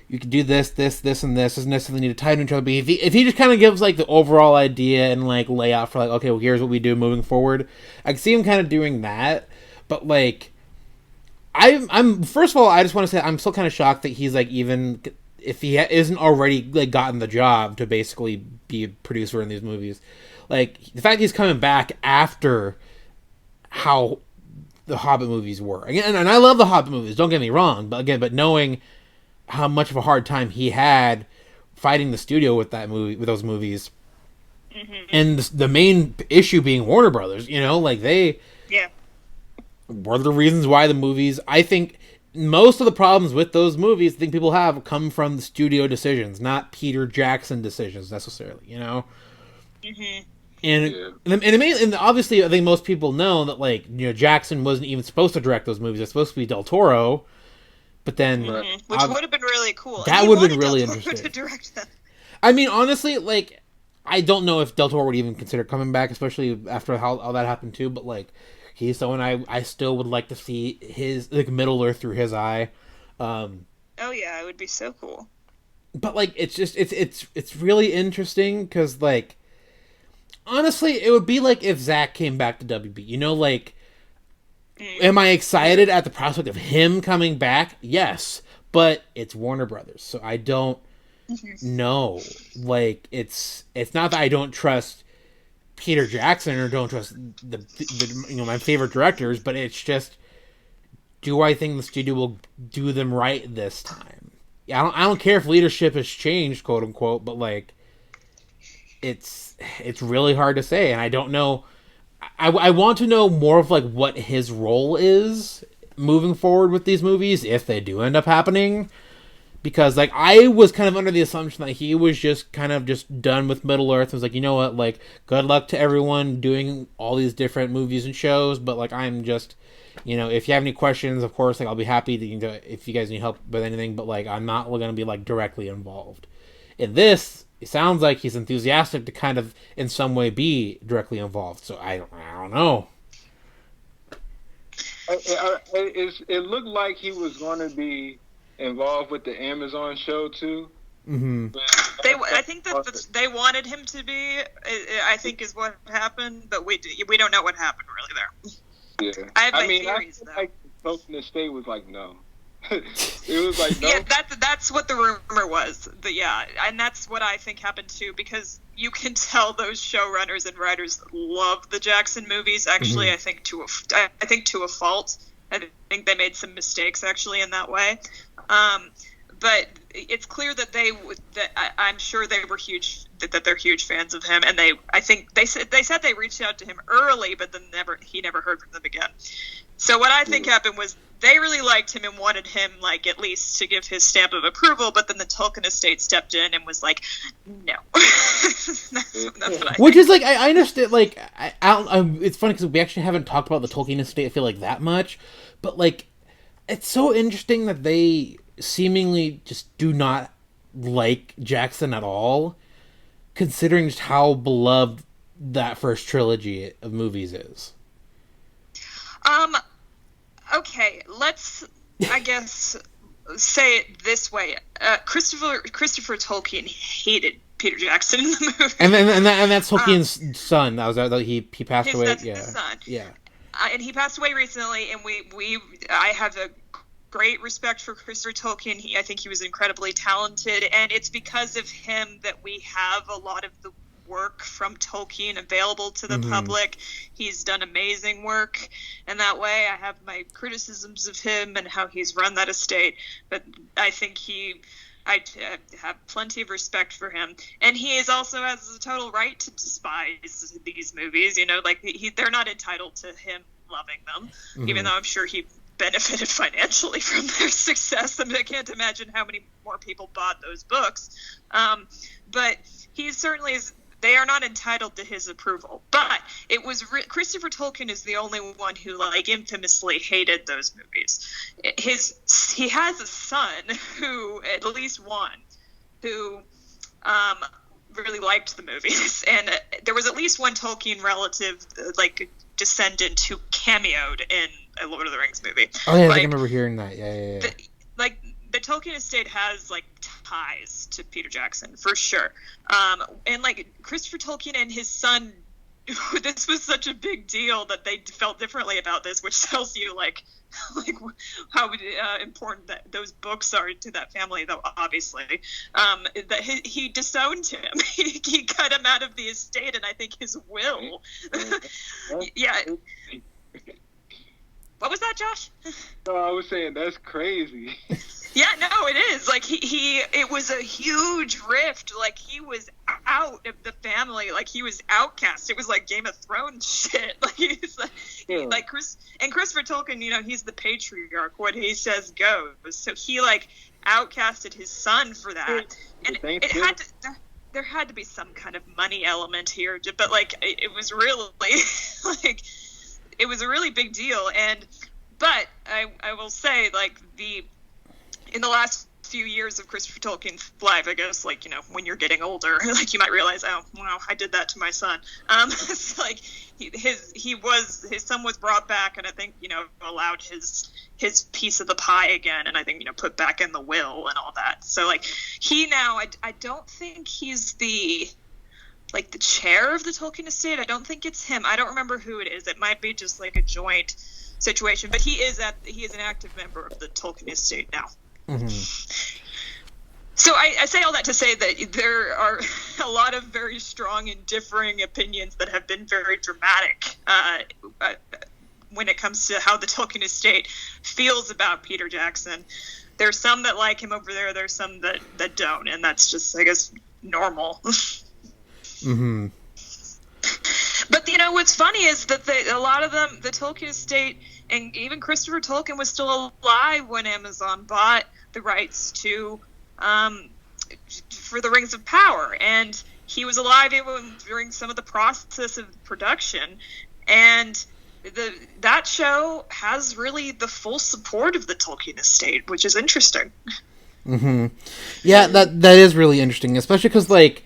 Speaker 1: you can do this, and this doesn't necessarily need to tie to each other. But if he just kind of gives like the overall idea and like layout for like, okay, well, here's what we do moving forward, I can see him kind of doing that. But like, I'm first of all, I just want to say I'm still kind of shocked that he's like, even if he isn't already like gotten the job to basically be a producer in these movies, like the fact he's coming back after how the Hobbit movies were. Again, and I love the Hobbit movies, don't get me wrong, but knowing how much of a hard time he had fighting the studio with those movies, and the main issue being Warner Brothers, like they were the reasons why the movies, I think most of the problems with those movies I think people have come from the studio decisions, not Peter Jackson decisions necessarily, And obviously, I think most people know that, like, Jackson wasn't even supposed to direct those movies. It's supposed to be Del Toro, but then
Speaker 3: which would have been really cool.
Speaker 1: That would have been really interesting
Speaker 3: to direct them.
Speaker 1: I mean, honestly, like, I don't know if Del Toro would even consider coming back, especially after how all that happened too. But like, he's someone I still would like to see his like Middle Earth through his eye.
Speaker 3: Oh yeah, it would be so cool.
Speaker 1: But like, it's just it's really interesting because like. Honestly, it would be like if Zach came back to WB. Like, am I excited at the prospect of him coming back? Yes, but it's Warner Brothers, so I don't know. Like, it's not that I don't trust Peter Jackson or don't trust the my favorite directors, but it's just do I think the studio will do them right this time? I don't care if leadership has changed, quote unquote, but like, it's really hard to say, and I don't know. I want to know more of like what his role is moving forward with these movies, if they do end up happening. Because like I was kind of under the assumption that he was just kind of just done with Middle Earth. I was like, you know what, like good luck to everyone doing all these different movies and shows, but like I'm just, you know, if you have any questions, of course, like I'll be happy to, you know, if you guys need help with anything, but like I'm not going to be like directly involved. In this, it sounds like he's enthusiastic to kind of in some way be directly involved. So I don't know.
Speaker 2: It looked like he was going to be involved with the Amazon show too.
Speaker 1: Mm-hmm.
Speaker 3: I think that they wanted him to be. I think is what happened, but we don't know what happened really there.
Speaker 2: Yeah,
Speaker 3: I have my theories though.
Speaker 2: Like the state was like no. It was like no.
Speaker 3: Yeah, that's what the rumor was. Yeah, and that's what I think happened too, because you can tell those showrunners and writers love the Jackson movies. Actually, I think to a fault. I think they made some mistakes actually in that way. But it's clear that I'm sure they were that they're huge fans of him, and I think they said they reached out to him early, but then he never heard from them again. So what I think happened was they really liked him and wanted him like at least to give his stamp of approval, but then the Tolkien estate stepped in and was like, no. that's what I
Speaker 1: Which think. Is like I understand. Like it's funny because we actually haven't talked about the Tolkien estate, I feel like, that much, but like it's so interesting that they seemingly just do not like Jackson at all, considering just how beloved that first trilogy of movies is.
Speaker 3: Okay, let's, I guess, say it this way. Christopher Tolkien hated Peter Jackson in the movie.
Speaker 1: And that's Tolkien's son. He passed away.
Speaker 3: That's
Speaker 1: his
Speaker 3: son.
Speaker 1: Yeah.
Speaker 3: And he passed away recently, and I have a great respect for Christopher Tolkien. I think he was incredibly talented, and it's because of him that we have a lot of the work from Tolkien available to the public. He's done amazing work in that way. I have my criticisms of him and how he's run that estate, but I think I have plenty of respect for him, and he is also has a total right to despise these movies. You know, like they're not entitled to him loving them, even though I'm sure he benefited financially from their success. I mean, I can't imagine how many more people bought those books. But he certainly is. They are not entitled to his approval. But it was Christopher Tolkien is the only one who like infamously hated those movies. He has a son who, at least one, who really liked the movies, and there was at least one Tolkien relative, like descendant, who cameoed in a Lord of the Rings movie.
Speaker 1: Oh yeah, I remember hearing that. Yeah.
Speaker 3: The Tolkien estate has like ties to Peter Jackson for sure, and like Christopher Tolkien and his son, this was such a big deal that they felt differently about this, which tells you like how important that those books are to that family, though obviously that he disowned him. he cut him out of the estate, and I think his will. Yeah. What was that, Josh?
Speaker 2: No, I was saying that's crazy.
Speaker 3: Yeah, no, it is. Like it was a huge rift. Like he was out of the family. Like he was outcast. It was like Game of Thrones shit. Like he's like Christopher Tolkien. You know, he's the patriarch. What he says goes. So he like outcasted his son for that, and there had to be some kind of money element here. But like it was really like. It was a really big deal, but I will say, like, in the last few years of Christopher Tolkien's life, I guess, like, you know, when you're getting older, like, you might realize, oh, wow, I did that to my son. It's like, his son was brought back, and I think, you know, allowed his piece of the pie again, and I think, you know, put back in the will and all that. So, like, he now, I don't think he's the chair of the Tolkien estate. I don't think it's him. I don't remember who it is. It might be just like a joint situation, but he is an active member of the Tolkien estate now. So I say all that to say that there are a lot of very strong and differing opinions that have been very dramatic when it comes to how the Tolkien estate feels about Peter Jackson. There's some that like him over there. There's some that don't, and that's just, I guess, normal.
Speaker 1: Mm-hmm.
Speaker 3: But what's funny is that a lot of them, the Tolkien estate, and even Christopher Tolkien was still alive when Amazon bought the rights to for the Rings of Power, and he was alive even during some of the process of production, and that show has really the full support of the Tolkien estate, which is interesting.
Speaker 1: Mm-hmm. Yeah, that is really interesting, especially because, like,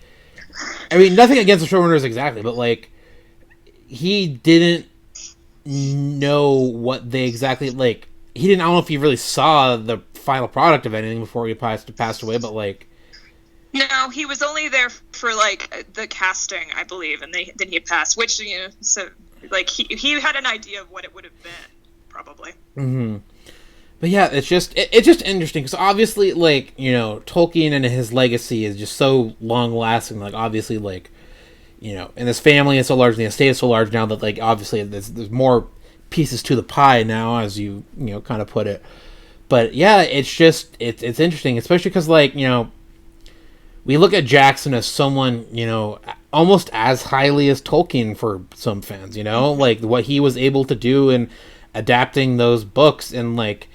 Speaker 1: I mean, nothing against the showrunners exactly, but, like, he didn't know what they exactly, like, I don't know if he really saw the final product of anything before he passed away, but, like...
Speaker 3: No, he was only there for, like, the casting, I believe, and then he passed, which, so, like, he had an idea of what it would have been, probably.
Speaker 1: Mm-hmm. But yeah, it's just interesting, because obviously, like, Tolkien and his legacy is just so long-lasting, like, obviously, like, and his family is so large, and the estate is so large now that, like, obviously there's more pieces to the pie now, as you kind of put it. But yeah, it's interesting, especially because, like, we look at Jackson as someone, almost as highly as Tolkien for some fans, like what he was able to do in adapting those books, and, like,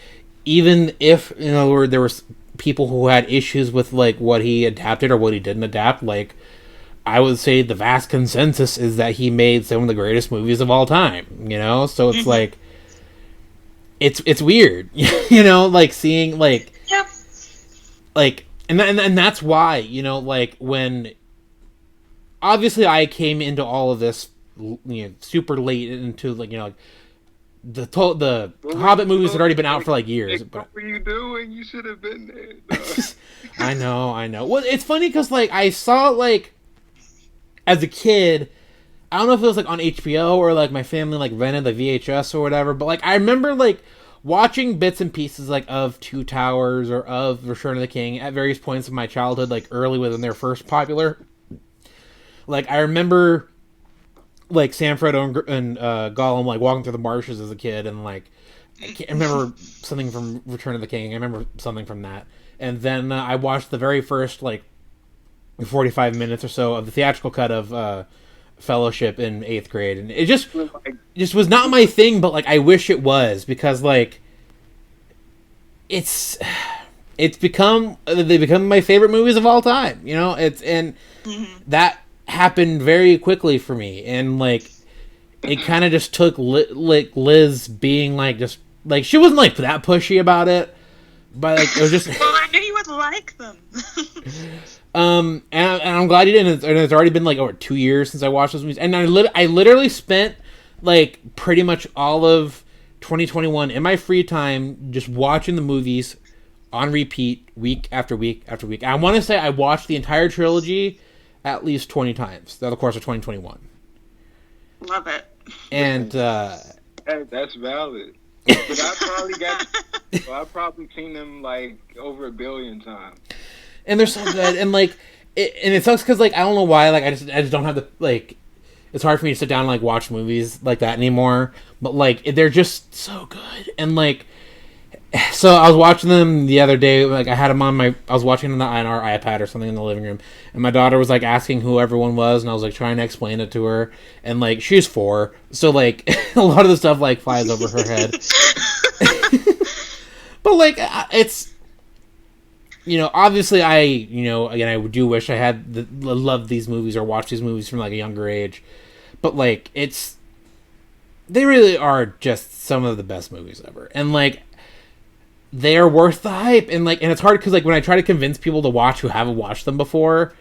Speaker 1: even if, there were people who had issues with, like, what he adapted or what he didn't adapt, like, I would say the vast consensus is that he made some of the greatest movies of all time, so it's like, it's weird, like, seeing, like,
Speaker 3: yep.
Speaker 1: Like, and that's why, like, when, obviously I came into all of this, super late into, like, like, the Hobbit movies had already been out for, like, years.
Speaker 2: What were you doing? You should have been there.
Speaker 1: I know. Well, it's funny because, like, I saw, like, as a kid, I don't know if it was, like, on HBO or, like, my family, like, rented the VHS or whatever, but, like, I remember, like, watching bits and pieces, like, of Two Towers or of Return of the King at various points of my childhood, like, early when they're first popular. Like, I remember, like, Sam, Frodo, and Gollum, like, walking through the marshes as a kid, and, like, I remember something from Return of the King. I remember something from that. And then I watched the very first, like, 45 minutes or so of the theatrical cut of Fellowship in 8th grade, and it just was not my thing, but, like, I wish it was, because, like, they become my favorite movies of all time, that happened very quickly for me, and, like, it kind of just took like Liz being, like, just, like, she wasn't, like, that pushy about it, but, like, it was just
Speaker 3: well, I knew you would like them.
Speaker 1: and I'm glad you didn't. And it's already been, like, over 2 years since I watched those movies, and I literally spent, like, pretty much all of 2021 in my free time just watching the movies on repeat week after week after week. I want to say I watched the entire trilogy at least 20 times throughout the course of 2021.
Speaker 3: Love it.
Speaker 1: And
Speaker 2: hey, that's valid. But I've probably seen them, like, over 1 billion times.
Speaker 1: And they're so good, and, like, it sucks because, like, I don't know why, like, I just don't have the, like, it's hard for me to sit down and, like, watch movies like that anymore, but, like, they're just so good, and, like, so I was watching them the other day, like, I had them on I was watching them on our iPad or something in the living room, and my daughter was, like, asking who everyone was, and I was, like, trying to explain it to her, and, like, she's 4, so, like, a lot of the stuff, like, flies over her head. But, like, it's, obviously I, again, I do wish I had loved these movies or watched these movies from, like, a younger age. But, like, they really are just some of the best movies ever. And, like, they are worth the hype. And, like, and it's hard because, like, when I try to convince people to watch who haven't watched them before,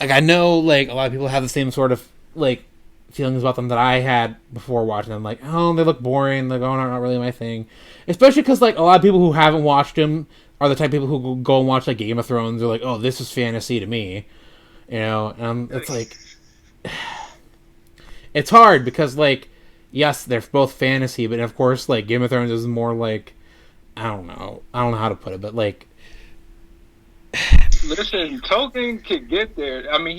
Speaker 1: like, I know, like, a lot of people have the same sort of, like, feelings about them that I had before watching them. Like, oh, they look boring. Like, oh, not really my thing. Especially because, like, a lot of people who haven't watched them are the type of people who go and watch, like, Game of Thrones. They're like, oh, this is fantasy to me. It's like... It's hard because, like, yes, they're both fantasy, but, of course, like, Game of Thrones is more, like, I don't know how to put it, but, like...
Speaker 2: Listen, Tolkien could get there. I mean,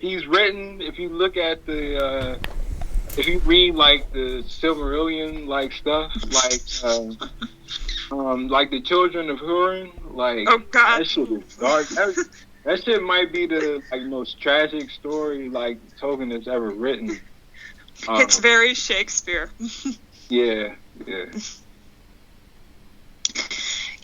Speaker 2: he's written, if you look at the if you read like the Silmarillion like stuff, like the Children of Hurin, like
Speaker 3: oh god,
Speaker 2: that shit is dark. That shit might be the like most tragic story like Tolkien has ever written.
Speaker 3: It's very Shakespeare.
Speaker 2: Yeah.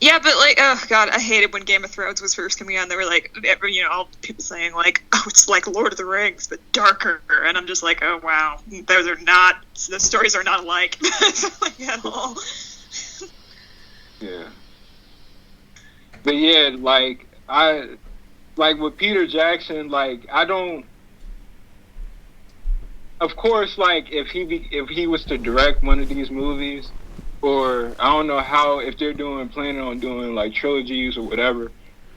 Speaker 3: Yeah, but like, oh god, I hated when Game of Thrones was first coming on. They were like, you know, all people saying like, oh, it's like Lord of the Rings but darker, and I'm just like, oh wow, the stories are not alike like, at all.
Speaker 2: Yeah. But yeah, like with Peter Jackson, like I don't. Of course, like if he was to direct one of these movies, or I don't know if they're planning on doing like trilogies or whatever,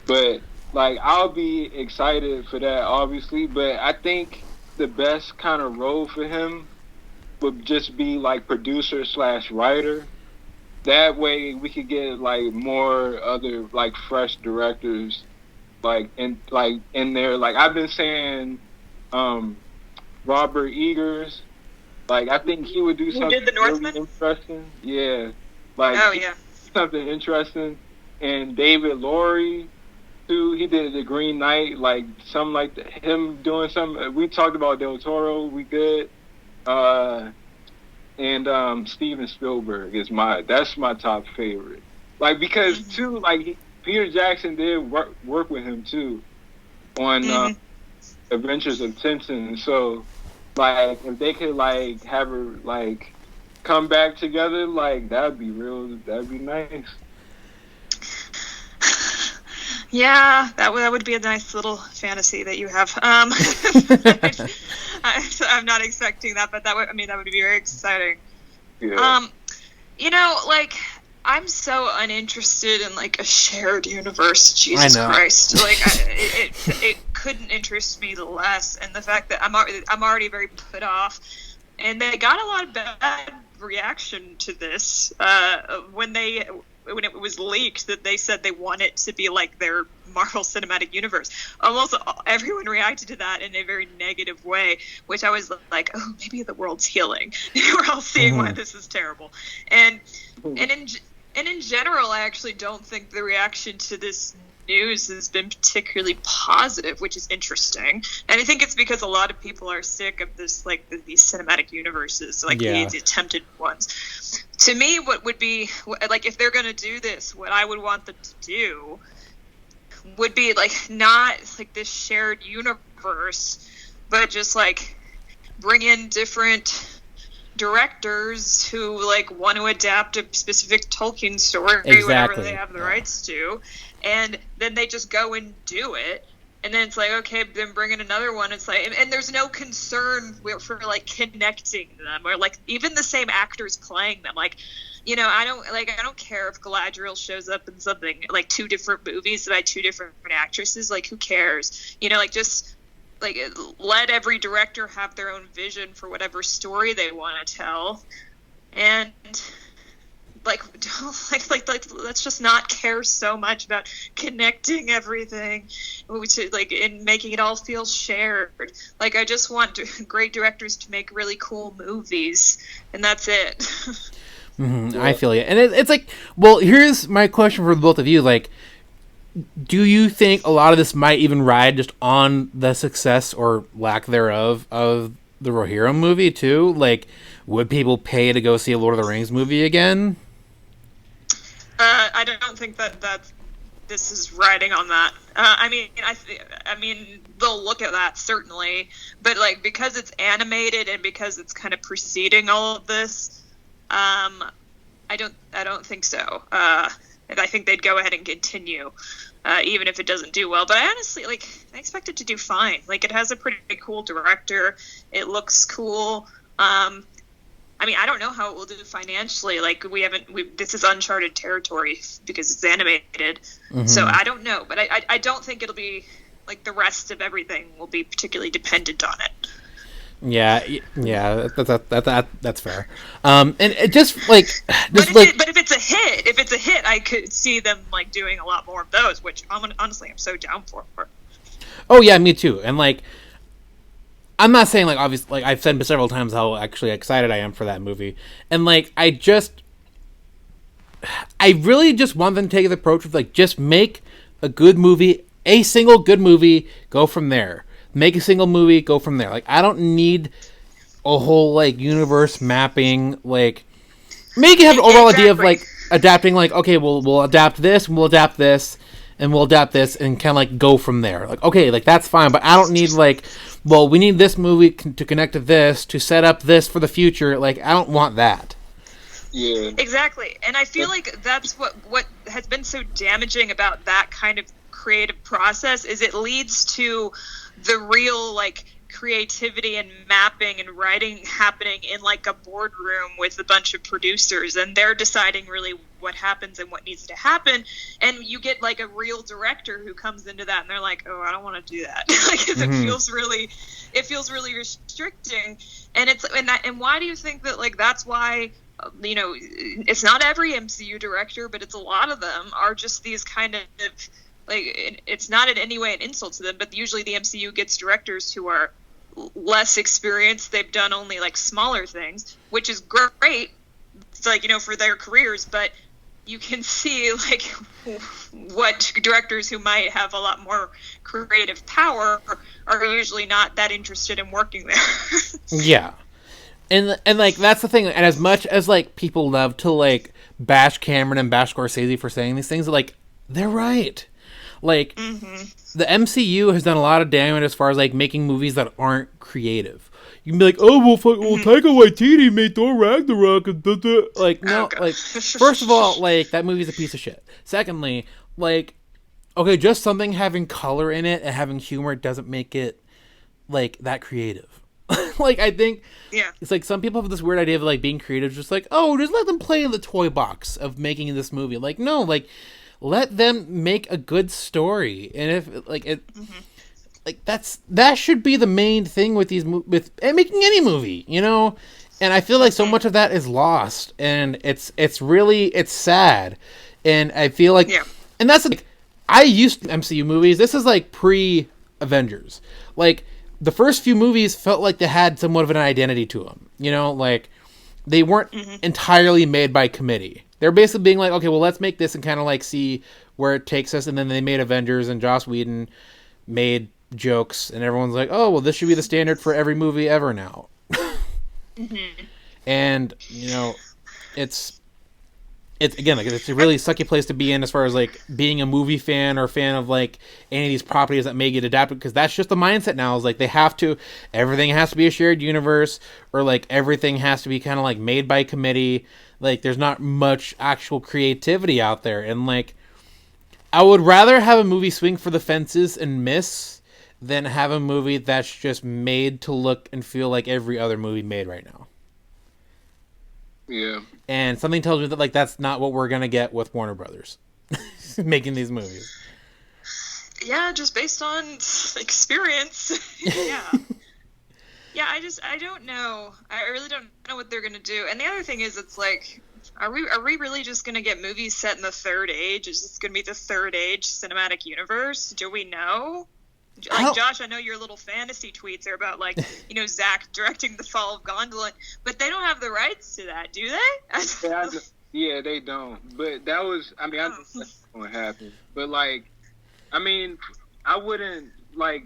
Speaker 2: but like I'll be excited for that, obviously. But I think the best kind of role for him would just be like producer/writer. That way we could get like more other like fresh directors, like in there. Like I've been saying, Robert Eggers, like I think he would do something really interesting. Yeah, like something interesting. And David Lowery too. He did The Green Knight, like something like him doing something. We talked about Del Toro. We good. And Steven Spielberg that's my top favorite. Like because too, like Peter Jackson did work with him too on Adventures of Tintin. So like if they could like have her like come back together, like that'd be nice.
Speaker 3: Yeah, that would be a nice little fantasy that you have. I'm not expecting that, but that would be very exciting.
Speaker 2: Yeah.
Speaker 3: You know, like I'm so uninterested in like a shared universe. Jesus Christ! Like it couldn't interest me less, and the fact that I'm already very put off, and they got a lot of bad reaction to this when it was leaked that they said they want it to be like their Marvel Cinematic Universe. Almost everyone reacted to that in a very negative way, which I was like, oh, maybe the world's healing. We're all seeing why this is terrible. And in general, I actually don't think the reaction to this news has been particularly positive, which is interesting. And I think it's because a lot of people are sick of this, like these cinematic universes, like the attempted ones. To me, what would be like if they're going to do this, what I would want them to do would be like not like this shared universe, but just like bring in different directors who like want to adapt a specific Tolkien story, whatever they have the rights to, and then they just go and do it. And then it's like, okay, then bring in another one. It's like, and there's no concern for like connecting them, or like even the same actors playing them. Like, you know, I don't care if Galadriel shows up in something like two different movies by two different actresses. Like, who cares? You know, like just like let every director have their own vision for whatever story they want to tell, and let's just not care so much about connecting everything, and making it all feel shared. Like I just want great directors to make really cool movies, and that's it.
Speaker 1: I feel you, and it's like, well, here's my question for the both of you: like, do you think a lot of this might even ride just on the success or lack thereof of the Rohirrim movie too? Like, would people pay to go see a Lord of the Rings movie again?
Speaker 3: I don't think that this is riding on that. I mean, they'll look at that certainly, but like because it's animated and because it's kind of preceding all of this, I don't think so. And I think they'd go ahead and continue, even if it doesn't do well. But I honestly I expect it to do fine. Like it has a pretty cool director. It looks cool. I mean, I don't know how it will do financially. Like this is uncharted territory because it's animated. So I don't know, but I don't think it'll be like the rest of everything will be particularly dependent on it.
Speaker 1: Yeah, that's fair. And it just like,
Speaker 3: but if it's a hit, I could see them like doing a lot more of those, which honestly I'm so down for.
Speaker 1: Oh yeah, me too. And like, I'm not saying like obviously like I've said several times how actually excited I am for that movie, and like I really just want them to take the approach of like just make a good movie, a single good movie, go from there. Make a single movie, go from there. Like I don't need a whole like universe mapping. Like maybe you have an overall idea of like adapting. Like okay, we'll adapt this, and we'll adapt this, and we'll adapt this, and kind of like go from there. Like okay, like that's fine, but I don't need like, well, we need this movie to connect to this to set up this for the future. Like I don't want that.
Speaker 2: Yeah.
Speaker 3: Exactly. And I feel like that's what has been so damaging about that kind of creative process is it leads to the real like creativity and mapping and writing happening in like a boardroom with a bunch of producers, and they're deciding really what happens and what needs to happen, and you get like a real director who comes into that and they're like, oh, I don't want to do that. Like it feels really restricting, and why do you think that like that's why it's not every MCU director, but it's a lot of them are just these kind of like, it's not in any way an insult to them, but usually the MCU gets directors who are less experienced. They've done only like smaller things, which is great. It's like, for their careers, but you can see like what directors who might have a lot more creative power are usually not that interested in working there.
Speaker 1: Yeah. And like that's the thing, and as much as like people love to like bash Cameron and bash Scorsese for saying these things, like they're right. Like the MCU has done a lot of damage as far as like making movies that aren't creative. You can be like, oh well, Taika Waititi made Thor Ragnarok, and like no, like first of all, like that movie's a piece of shit. Secondly, like okay, just something having color in it and having humor doesn't make it like that creative. Like I think it's like some people have this weird idea of like being creative, just like, oh, just let them play in the toy box of making this movie. Like no, like let them make a good story, and if like it, like that should be the main thing with these with making any movie, And I feel like so much of that is lost, and it's sad, and I feel like, and that's like I used to MCU movies. This is like pre-Avengers, like. The first few movies felt like they had somewhat of an identity to them, like they weren't entirely made by committee. They're basically being like, okay, well, let's make this and kind of like see where it takes us. And then they made Avengers, and Joss Whedon made jokes, and everyone's like, oh, well, this should be the standard for every movie ever now. And it's again, like it's a really sucky place to be in as far as like being a movie fan or fan of like any of these properties that may get adapted, because that's just the mindset now, is like everything has to be a shared universe, or like everything has to be kind of like made by committee. Like there's not much actual creativity out there, and like I would rather have a movie swing for the fences and miss than have a movie that's just made to look and feel like every other movie made right now.
Speaker 2: Yeah.
Speaker 1: And something tells me that like that's not what we're gonna get with Warner Brothers making these movies.
Speaker 3: Yeah, just based on experience. Yeah. Yeah, I don't know. I really don't know what they're gonna do. And the other thing is, it's like, are we really just gonna get movies set in the Third Age? Is this gonna be the Third Age cinematic universe? Do we know? Like, Josh, I know your little fantasy tweets are about, like, Zach directing The Fall of Gondolin, but they don't have the rights to that, do they?
Speaker 2: Yeah, they don't. But that was, I think that's going to happen. But, like, I wouldn't, like,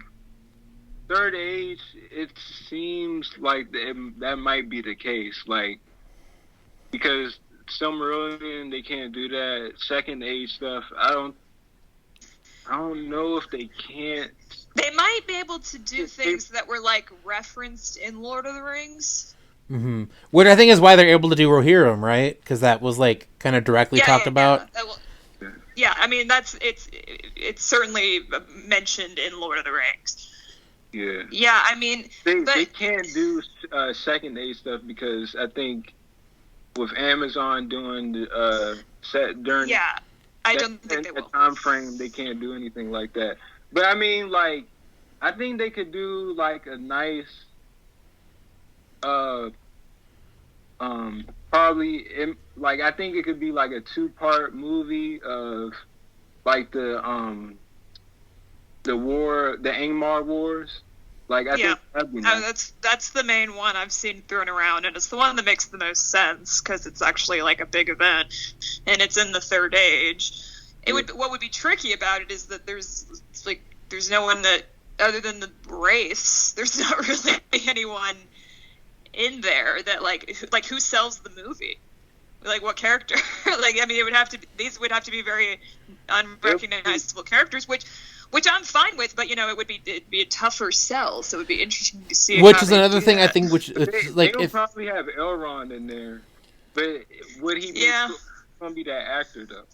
Speaker 2: Third Age, it seems like that might be the case. Like, because Silmarillion, they can't do that. Second Age stuff, I don't know if they can't.
Speaker 3: They might be able to do things that were like referenced in Lord of the Rings.
Speaker 1: Mm-hmm. Which I think is why they're able to do Rohirrim, right? Because that was like kind of directly talked about.
Speaker 3: Yeah, it's certainly mentioned in Lord of the Rings.
Speaker 2: Yeah.
Speaker 3: Yeah,
Speaker 2: they can't do second age stuff because I think with Amazon doing the set during.
Speaker 3: Yeah. I don't think they will.
Speaker 2: Time frame, they can't do anything like that. But like, I think they could do like a nice, probably like I think it could be like a 2-part movie of like the Angmar Wars, Like, I think that'd be nice.
Speaker 3: That's the main one I've seen thrown around, and it's the one that makes the most sense because it's actually like a big event, and it's in the Third Age. What would be tricky about it is that there's no one that, other than the race, there's not really anyone in there that like who sells the movie, like what character. Like, I mean, these would have to be very unrecognizable characters, which I'm fine with, but it'd be a tougher sell, so it would be interesting to see.
Speaker 1: Which is another thing I think,
Speaker 2: they'll probably have Elrond in there, but would he be going to be that actor though?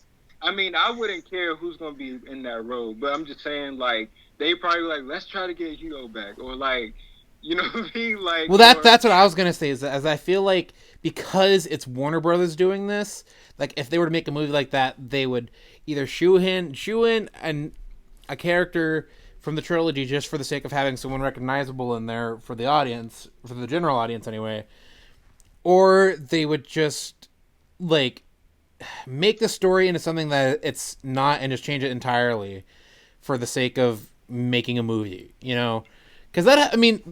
Speaker 2: I mean, I wouldn't care who's going to be in that role, but I'm just saying, like, they probably like, let's try to get Hugo back, or like, you know what I mean? Like,
Speaker 1: well, that's what I was gonna say. Is as I feel like, because it's Warner Brothers doing this, like if they were to make a movie like that, they would either shoe in a character from the trilogy just for the sake of having someone recognizable in there for the audience, for the general audience anyway, or they would just like make the story into something that it's not and just change it entirely for the sake of making a movie, because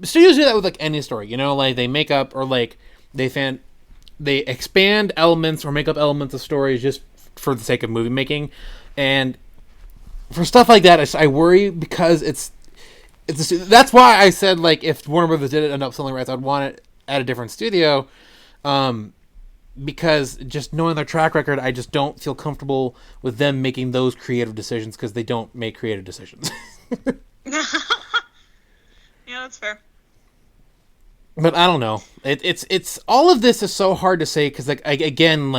Speaker 1: studios do that with like any story, like they make up or like they expand elements or make up elements of stories just for the sake of movie making. And for stuff like that, I worry because that's why I said, like, if Warner Brothers did end up selling rights, I'd want it at a different studio, because just knowing their track record, I just don't feel comfortable with them making those creative decisions, because they don't make creative decisions.
Speaker 3: Yeah, that's fair.
Speaker 1: But I don't know. It's all of this is so hard to say, because again,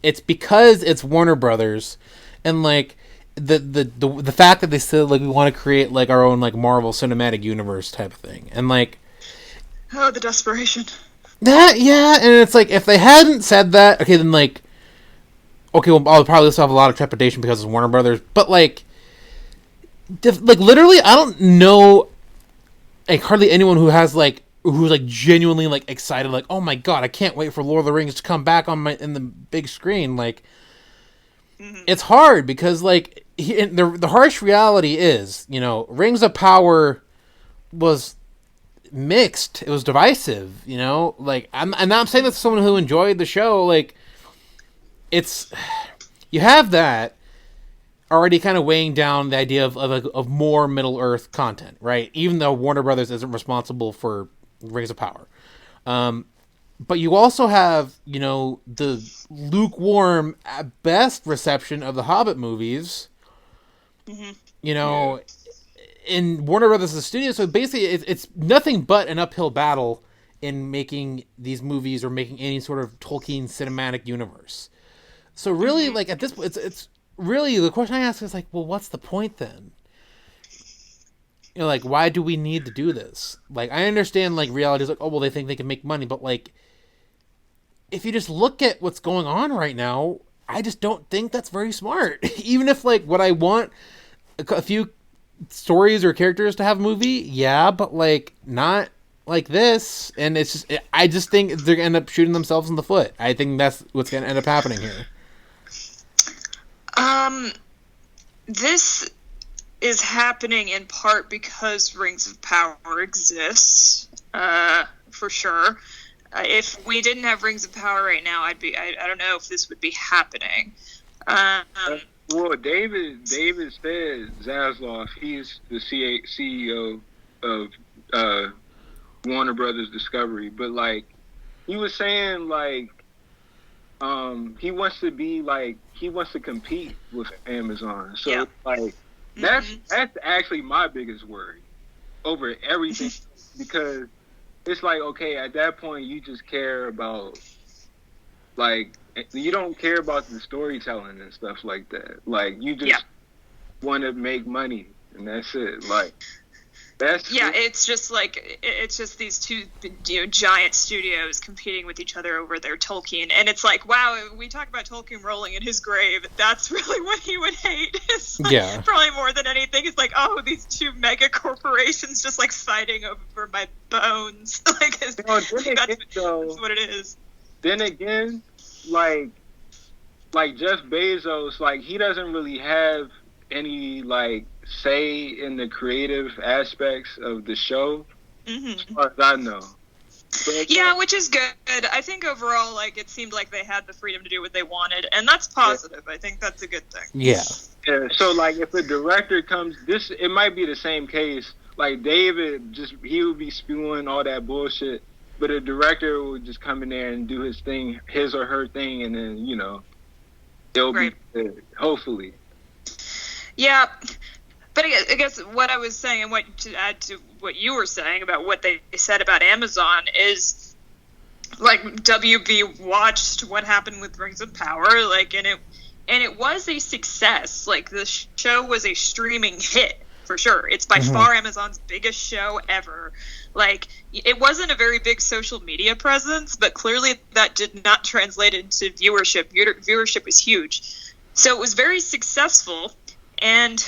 Speaker 1: it's because it's Warner Brothers, and like the fact that they still like we want to create like our own like Marvel Cinematic Universe type of thing, and like
Speaker 3: the desperation.
Speaker 1: That, yeah, and it's like, if they hadn't said that, okay, then like, okay, well, I'll probably still have a lot of trepidation because it's Warner Brothers, but like literally, I don't know, like, hardly anyone who's genuinely like excited, like, oh my god, I can't wait for Lord of the Rings to come back in the big screen. Like, it's hard because like the harsh reality is, Rings of Power was mixed. It was divisive, like I'm not saying that to someone who enjoyed the show. Like, you have that already kind of weighing down the idea of more Middle Earth content, right? Even though Warner Brothers isn't responsible for Rings of Power, but you also have the lukewarm at best reception of the Hobbit movies. In Warner Brothers' studio, so basically it's nothing but an uphill battle in making these movies or making any sort of Tolkien cinematic universe. So really, like, at this point, it's really, the question I ask is like, well, what's the point then? Like, why do we need to do this? Like, I understand, like, reality is like, oh, well, they think they can make money, but like, if you just look at what's going on right now, I just don't think that's very smart. Even if, like, what I want, a few stories or characters to have a movie, but like not like this, and it's just, I just think they're gonna end up shooting themselves in the foot. I think that's what's gonna end up happening here.
Speaker 3: This is happening in part because Rings of Power exists, for sure. If we didn't have Rings of Power right now, I don't know if this would be happening.
Speaker 2: Well, David said Zaslav, he's the CEO of Warner Brothers Discovery, but like he was saying, like he wants to compete with Amazon. So like that's actually my biggest worry over everything, because it's like, okay, at that point you just care about, like, you don't care about the storytelling and stuff like that. Like, you just want to make money, and that's it. Like,
Speaker 3: it's just these two giant studios competing with each other over their Tolkien, and it's like, wow, we talk about Tolkien rolling in his grave, that's really what he would hate. It's like, probably more than anything, it's like, oh, these two mega corporations just like fighting over my bones. Like, that's what it is.
Speaker 2: Then again, like Jeff Bezos, like, he doesn't really have any like say in the creative aspects of the show,
Speaker 3: Mm-hmm.
Speaker 2: as far as I know. But,
Speaker 3: Yeah, which is good. I think overall, like, it seemed like they had the freedom to do what they wanted, and that's positive. I think that's a good thing.
Speaker 1: Yeah.
Speaker 2: Yeah, so like if a director comes, it might be the same case. Like David, he would be spewing all that bullshit, but a director would just come in there and do his thing, his or her thing, and then it'll
Speaker 3: Right.
Speaker 2: be good, hopefully.
Speaker 3: Yeah, but I guess what I was saying, and what to add to what you were saying about what they said about Amazon is, like, WB watched what happened with Rings of Power, like, and it was a success. Like, the show was a streaming hit for sure. It's by far Amazon's biggest show ever. Like, it wasn't a very big social media presence, but clearly that did not translate into viewership. Viewership was huge, so it was very successful. And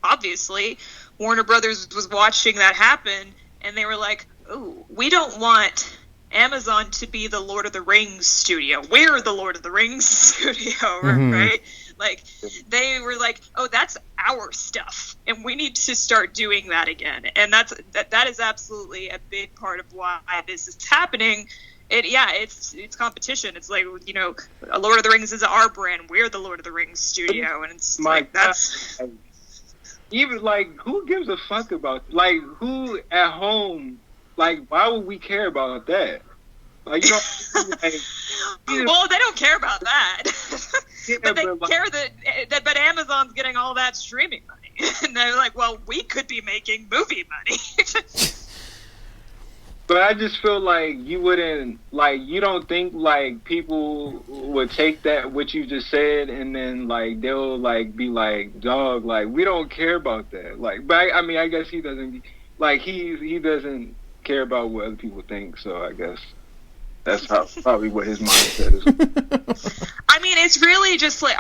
Speaker 3: obviously, Warner Brothers was watching that happen, and they were like, "Oh, we don't want Amazon to be the Lord of the Rings studio. We're the Lord of the Rings studio," right? Like, they were like, "Oh, that's our stuff, and we need to start doing that again." And that is absolutely a big part of why this is happening. It's competition. It's like, Lord of the Rings is our brand. We're the Lord of the Rings studio, and it's that's.
Speaker 2: Even, like, who gives a fuck about, like, who at home, like, why would we care about that? Like,
Speaker 3: well, they don't care about that.
Speaker 2: Yeah,
Speaker 3: but they
Speaker 2: but,
Speaker 3: care that Amazon's getting all that streaming money. And they're like, well, we could be making movie money.
Speaker 2: But I just feel like you don't think, like, people would take that, what you just said, and then, like, they'll, like, be like, dog, like, we don't care about that. Like, but I mean, I guess he doesn't, like, he doesn't care about what other people think, so I guess that's probably what his mindset is.
Speaker 3: I mean, it's really just like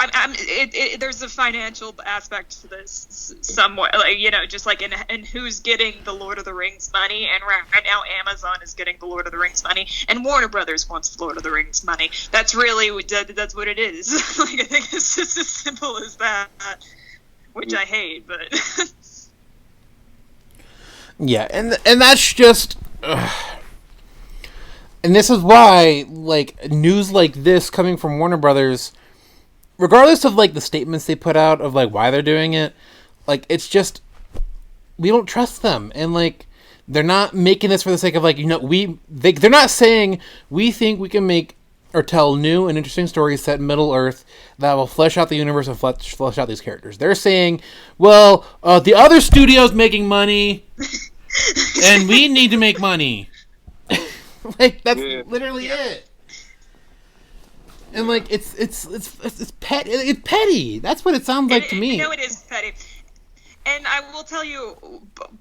Speaker 3: there's a financial aspect to this somewhat, like, just like in who's getting the Lord of the Rings money, and right now Amazon is getting the Lord of the Rings money, and Warner Brothers wants the Lord of the Rings money. That's really that's what it is. Like, I think it's just as simple as that, which I hate, but
Speaker 1: yeah, and that's just. And this is why, like, news like this coming from Warner Brothers, regardless of, like, the statements they put out of, like, why they're doing it, like, it's just, we don't trust them. And, like, they're not making this for the sake of, like, they're not saying, we think we can make or tell new and interesting stories set in Middle Earth that will flesh out the universe and flesh out these characters. They're saying, well, the other studio's making money, and we need to make money. Like, that's literally it. And, like, it's petty. That's what it sounds like to me.
Speaker 3: It is petty. And I will tell you,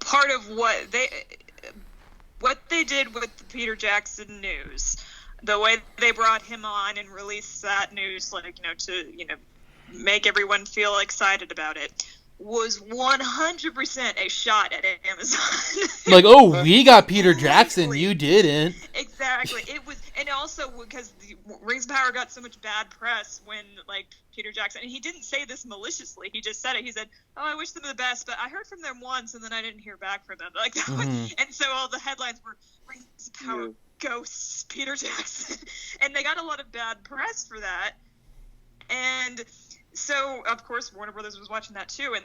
Speaker 3: part of what they did with the Peter Jackson news, the way they brought him on and released that news, like, to make everyone feel excited about it, was 100% a shot at Amazon.
Speaker 1: Like, oh, we got Peter Jackson, you didn't.
Speaker 3: Exactly. It was, and also because the Rings of Power got so much bad press when, like, Peter Jackson, and he didn't say this maliciously, he just said it. He said, "Oh, I wish them the best, but I heard from them once, and then I didn't hear back from them." Like, that was, and so all the headlines were Rings of Power ghosts Peter Jackson, and they got a lot of bad press for that. And so, of course, Warner Brothers was watching that too, and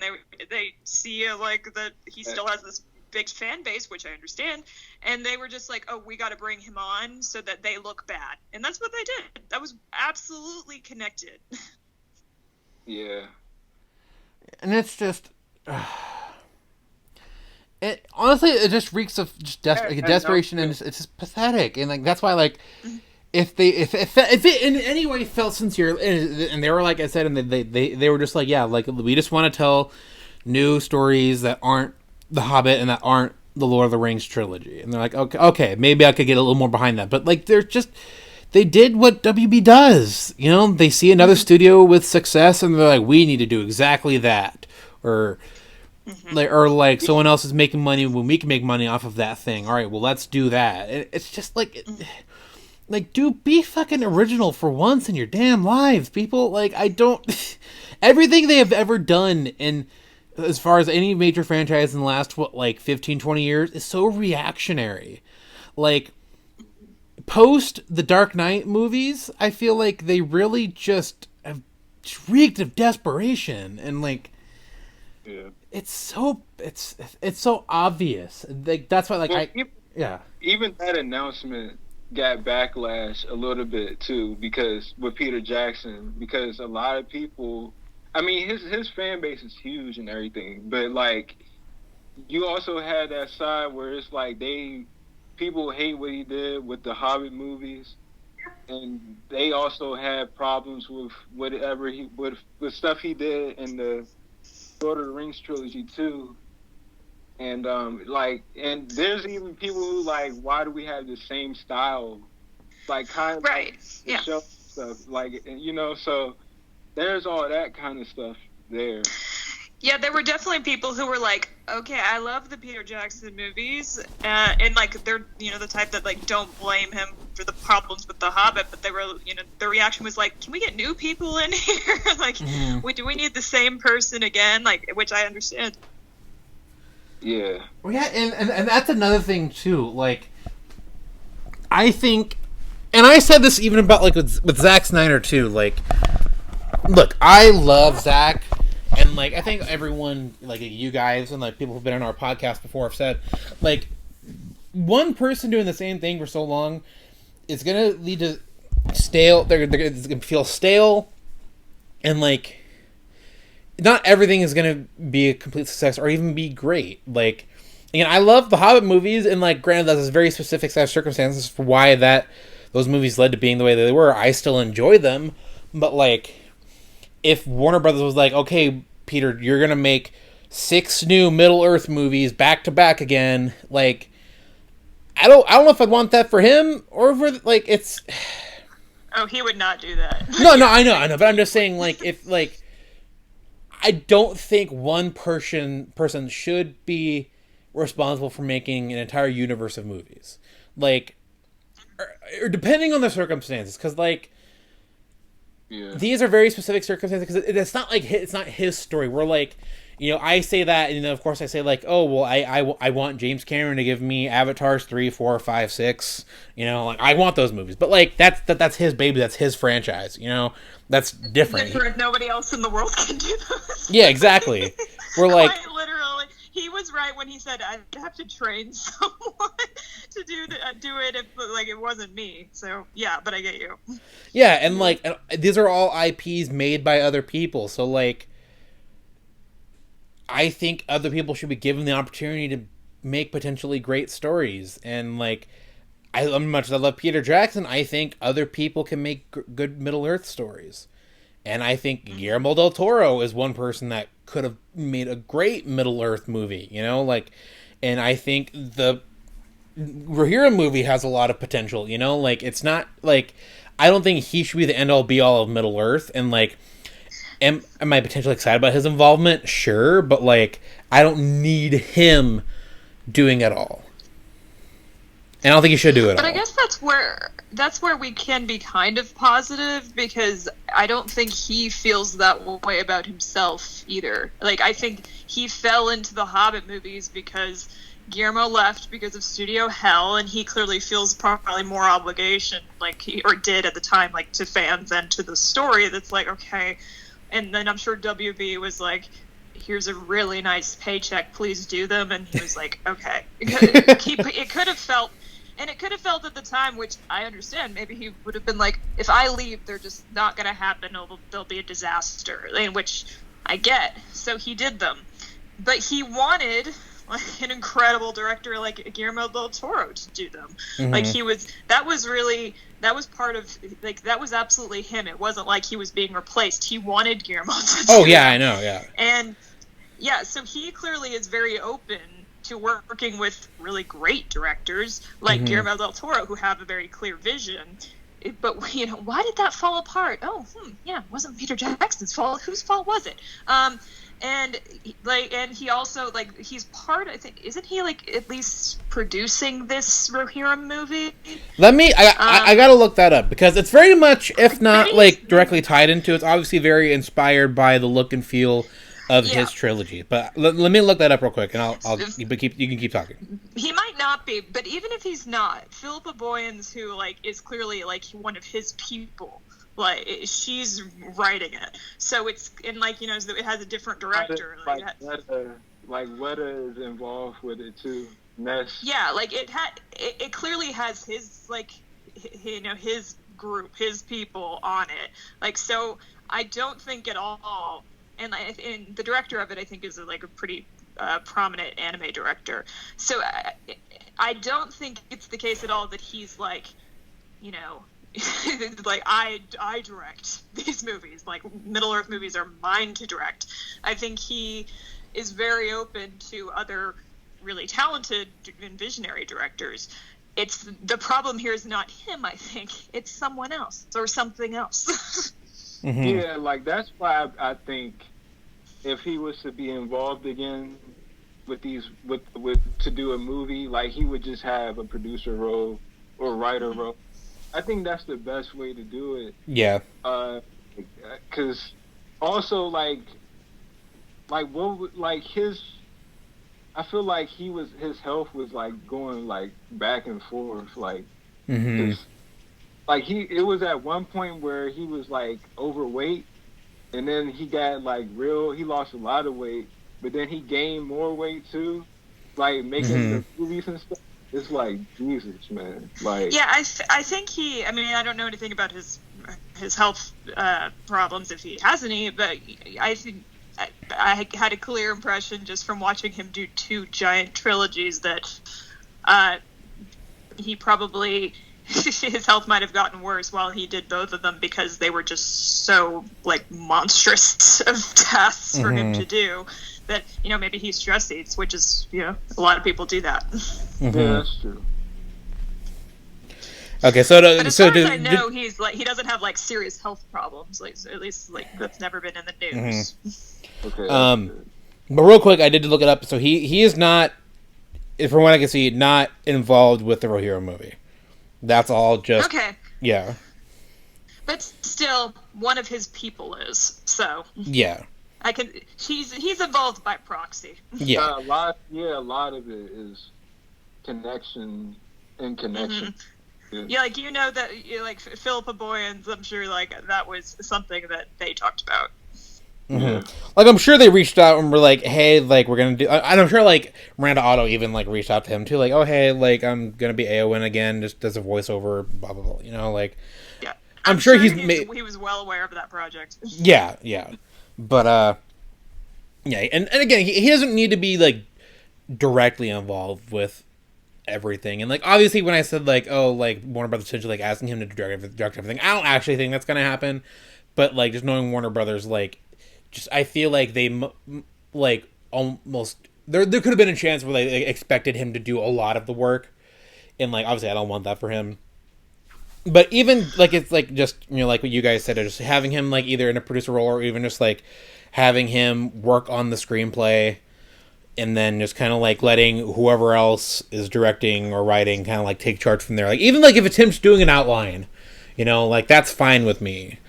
Speaker 3: they see, like, that he still has this big fan base, which I understand, and they were just like, "Oh, we got to bring him on so that they look bad," and that's what they did. That was absolutely connected.
Speaker 2: Yeah,
Speaker 1: and it's just, honestly, it just reeks of just desperation, and it's just pathetic, and, like, that's why, like. If it in any way felt sincere, and they were, like I said, and they were just like, yeah, like, we just want to tell new stories that aren't The Hobbit and that aren't the Lord of the Rings trilogy, and they're like, okay, maybe I could get a little more behind that, but, like, they did what WB does, they see another studio with success, and they're like, we need to do exactly that, or like someone else is making money when we can make money off of that thing. All right, well, let's do that. It's just like. Like, dude, be fucking original for once in your damn lives, people. Like, I don't... Everything they have ever done, and as far as any major franchise in the last 15, 20 years, is so reactionary. Like, post the Dark Knight movies, I feel like they really just have reeked of desperation, and like,
Speaker 2: yeah,
Speaker 1: it's so obvious. Like, that's why, like,
Speaker 2: well, even that announcement got backlash a little bit too, because with Peter Jackson, because a lot of people, I mean, his fan base is huge and everything, but like, you also had that side where it's like people hate what he did with the Hobbit movies, and they also had problems with whatever with stuff he did in the Lord of the Rings trilogy too. And and there's even people who like, why do we have the same style? Like, kind of
Speaker 3: right, yeah,
Speaker 2: show stuff, like, you know. So there's all that kind of stuff there.
Speaker 3: Yeah, there were definitely people who were like, okay, I love the Peter Jackson movies, and like, they're, you know, the type that like don't blame him for the problems with The Hobbit, but they were, you know, the reaction was like, can we get new people in here? Like, do we need the same person again? Like, which I understand.
Speaker 2: Yeah.
Speaker 1: Well, yeah, and that's another thing too. Like, I think, and I said this even about like with Zack Snyder too. Like, look, I love Zack, and like, I think everyone, like you guys and like people who've been on our podcast before, have said, like, one person doing the same thing for so long is gonna lead to stale. It's gonna feel stale, and like, not everything is going to be a complete success or even be great. Like, again, I love the Hobbit movies, and like, granted, that's a very specific set of circumstances for why those movies led to being the way they were. I still enjoy them, but like, if Warner Brothers was like, okay, Peter, you're going to make 6 new Middle-earth movies back to back again, like, I don't know if I'd want that for him, or for, like, it's...
Speaker 3: Oh, he would not do that.
Speaker 1: No, I know, but I'm just saying, like, if, like, I don't think one person should be responsible for making an entire universe of movies. Like, or depending on the circumstances, because, like, these are very specific circumstances, because it's not like it's not his story. We're like, you know, I say that, and of course I say like, oh, well, I want James Cameron to give me Avatars 3, 4, 5, 6. You know, like, I want those movies, but like, that's his baby, that's his franchise. You know, that's different.
Speaker 3: Nobody else in the world can do those.
Speaker 1: Yeah, exactly. We're like,
Speaker 3: quite literally, he was right when he said I'd have to train someone to do it if like it wasn't me. So yeah, but I get you.
Speaker 1: Yeah, and like, these are all IPs made by other people, so like, I think other people should be given the opportunity to make potentially great stories. And like, as much as I love Peter Jackson, I think other people can make good Middle-earth stories. And I think Guillermo del Toro is one person that could have made a great Middle-earth movie, you know? Like, and I think the Rohirrim movie has a lot of potential, you know? Like, it's not, like, I don't think he should be the end-all be-all of Middle-earth, and like, am I potentially excited about his involvement? Sure, but like, I don't need him doing it all. And I don't think he should do it.
Speaker 3: But I guess that's where we can be kind of positive, because I don't think he feels that way about himself either. Like, I think he fell into the Hobbit movies because Guillermo left because of studio hell, and he clearly feels probably more obligation, like he did at the time, like to fans and to the story. That's like, okay. And then I'm sure WB was like, here's a really nice paycheck, please do them. And he was like, okay. It could have felt at the time, which I understand, maybe he would have been like, if I leave, they're just not going to happen. They'll be a disaster, in which I get. So he did them. But he wanted like an incredible director like Guillermo del Toro to do them. Mm-hmm. Like, that was part of, like, that was absolutely him. It wasn't like he was being replaced. He wanted Guillermo to do
Speaker 1: I know, yeah.
Speaker 3: And yeah, so he clearly is very open to working with really great directors like Guillermo del Toro, who have a very clear vision. But, you know, why did that fall apart? Oh, yeah, it wasn't Peter Jackson's fault. Whose fault was it? And he also, like, he's part, I think, isn't he, like, at least producing this Rohirrim movie?
Speaker 1: I gotta look that up, because it's very much, if not, like, directly tied into, it's obviously very inspired by the look and feel of his trilogy. But let me look that up real quick, and you can keep talking.
Speaker 3: He might not be, but even if he's not, Philippa Boyens, who like is clearly like one of his people, like she's writing it. So it's and like it has a different director.
Speaker 2: Like Weta is involved with it too. Ness.
Speaker 3: Yeah, like it clearly has his like his group, his people on it. Like so, I don't think at all. And the director of it, I think, is a pretty prominent anime director. So I don't think it's the case at all that he's like, like I direct these movies. Like Middle Earth movies are mine to direct. I think he is very open to other really talented and visionary directors. It's the problem here is not him. I think it's someone else or something else.
Speaker 1: Mm-hmm.
Speaker 2: Yeah, like that's why I think if he was to be involved again with to do a movie, like he would just have a producer role or writer role. I think that's the best way to do it.
Speaker 1: Yeah.
Speaker 2: Because also like his. I feel like his health was like going like back and forth, like.
Speaker 1: Mm-hmm.
Speaker 2: Like it was at one point where he was like overweight, and then he got like he lost a lot of weight, but then he gained more weight too, like making the movies and stuff. It's like Jesus, man. Like
Speaker 3: yeah, I think I mean I don't know anything about his health problems if he has any, but I think I had a clear impression just from watching him do 2 giant trilogies that he probably. His health might have gotten worse while he did both of them because they were just so like monstrous of tasks for him to do that maybe he stress eats, which is a lot of people do that.
Speaker 2: Mm-hmm. Yeah, that's true.
Speaker 1: Okay, so
Speaker 3: but as far as I know, he's like he doesn't have like serious health problems. Like at least like that's never been in the news.
Speaker 2: Mm-hmm. Okay.
Speaker 1: But real quick, I did look it up. So he is not, from what I can see, not involved with the Rohirrim movie. That's all just...
Speaker 3: Okay.
Speaker 1: Yeah.
Speaker 3: But still, one of his people is, so...
Speaker 1: Yeah.
Speaker 3: He's involved by proxy.
Speaker 1: Yeah.
Speaker 2: A lot of it is connection and connection.
Speaker 3: Mm-hmm. Yeah, like, that, like, Philippa Boyens, I'm sure, like, that was something that they talked about.
Speaker 1: Mm-hmm. Like, I'm sure they reached out and were like, hey, like, we're gonna do... And I'm sure, like, Miranda Otto even, like, reached out to him, too. Like, oh, hey, like, I'm gonna be Eowyn again, just as a voiceover, blah, blah, blah. Like...
Speaker 3: Yeah.
Speaker 1: I'm sure
Speaker 3: he was well aware of that project.
Speaker 1: Yeah. But, yeah, and again, he doesn't need to be, like, directly involved with everything. And, like, obviously when I said, like, oh, like, Warner Brothers essentially, like, asking him to direct everything, I don't actually think that's gonna happen. But, like, just knowing Warner Brothers, like... I feel like they, like, almost... There could have been a chance where they expected him to do a lot of the work. And, like, obviously I don't want that for him. But even, like, it's, like, just, like what you guys said, just having him, like, either in a producer role or even just, like, having him work on the screenplay and then just kind of, like, letting whoever else is directing or writing kind of, like, take charge from there. Like, even, like, if it's him doing an outline, like, that's fine with me.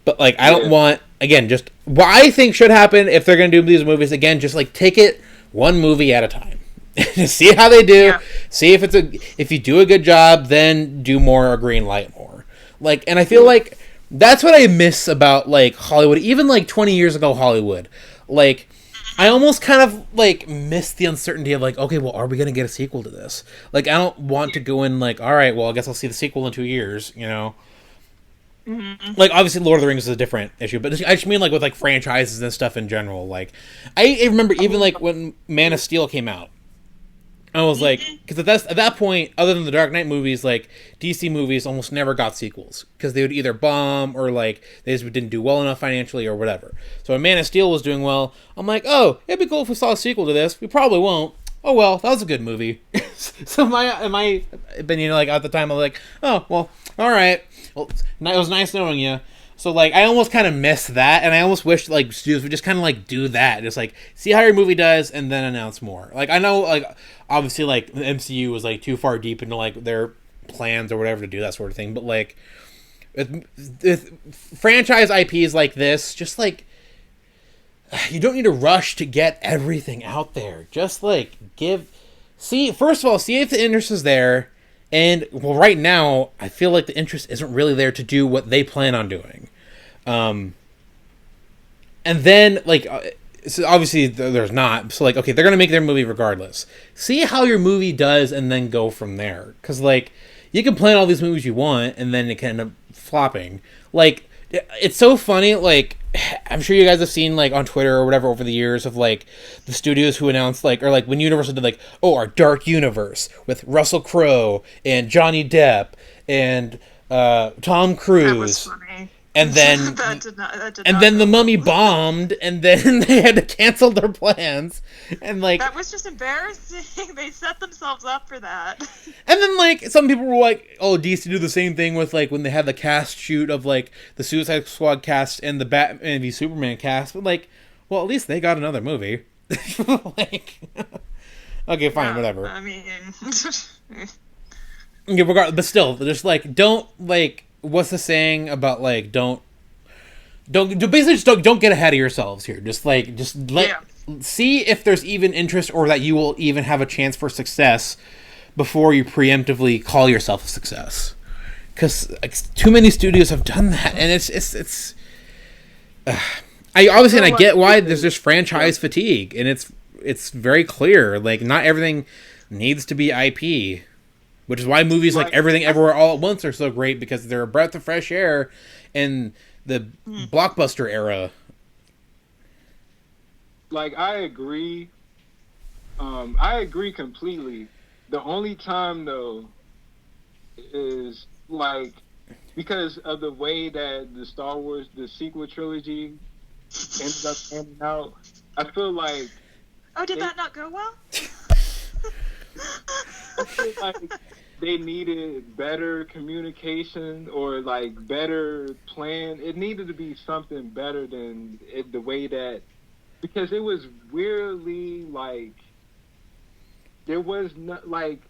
Speaker 1: But, like, I don't want... Again, just what I think should happen if they're going to do these movies, again, just, like, take it one movie at a time. See how they do. Yeah. See if you do a good job, then do more or green light more. Like, and I feel like that's what I miss about, like, Hollywood. Even, like, 20 years ago Hollywood. Like, I almost kind of, like, miss the uncertainty of, like, okay, well, are we going to get a sequel to this? Like, I don't want to go in, like, all right, well, I guess I'll see the sequel in 2 years,
Speaker 3: Mm-hmm.
Speaker 1: Like, obviously, Lord of the Rings is a different issue, but I just mean, like, with, like, franchises and stuff in general. Like, I remember even, like, when Man of Steel came out, I was like, because at that point, other than the Dark Knight movies, like, DC movies almost never got sequels, because they would either bomb, or, like, they just didn't do well enough financially, or whatever. So when Man of Steel was doing well, I'm like, oh, it'd be cool if we saw a sequel to this. We probably won't. Oh, well, that was a good movie. So my opinion, like, at the time, I was like, oh, well, all right. Well, it was nice knowing you. So, like, I almost kind of miss that, and I almost wish, like, studios would just kind of, like, do that. Just, like, see how your movie does, and then announce more. Like, I know, like, obviously, like, the MCU was, like, too far deep into, like, their plans or whatever to do that sort of thing. But, like, with franchise IPs like this, just, like, you don't need to rush to get everything out there. Just like first of all, see if the interest is there. And well, right now, I feel like the interest isn't really there to do what they plan on doing. And then like, so obviously there's not. So like, okay, they're gonna make their movie regardless. See how your movie does, and then go from there. Because like, you can plan all these movies you want, and then it can end up flopping. Like, it's so funny. Like, I'm sure you guys have seen like on Twitter or whatever over the years of like the studios who announced like, or like when Universal did like, oh, our Dark Universe with Russell Crowe and Johnny Depp and Tom Cruise.
Speaker 3: That was funny.
Speaker 1: And then
Speaker 3: that did not
Speaker 1: The Mummy bombed, and then they had to cancel their plans. And like,
Speaker 3: that was just embarrassing. They set themselves up for that.
Speaker 1: And then like some people were like, "Oh, DC do the same thing with like when they had the cast shoot of like the Suicide Squad cast and the Batman v Superman cast." But like, well, at least they got another movie. Like, okay, fine, whatever.
Speaker 3: I mean,
Speaker 1: okay, regardless, but still, just like don't like. What's the saying about like don't basically just don't get ahead of yourselves here. Just see if there's even interest or that you will even have a chance for success before you preemptively call yourself a success. Because like, too many studios have done that, and it's. I obviously, and I get why there's just franchise fatigue, and it's very clear. Like, not everything needs to be IP. Which is why movies like Everything Everywhere All at Once are so great, because they're a breath of fresh air in the blockbuster era.
Speaker 2: Like, I agree. I agree completely. The only time, though, is, like, because of the way that the Star Wars, the sequel trilogy ended up ending out, I feel like...
Speaker 3: Oh, did that not go well?
Speaker 2: I feel like they needed better communication or like better plan. It needed to be something better than the way that, because it was weirdly like there was not like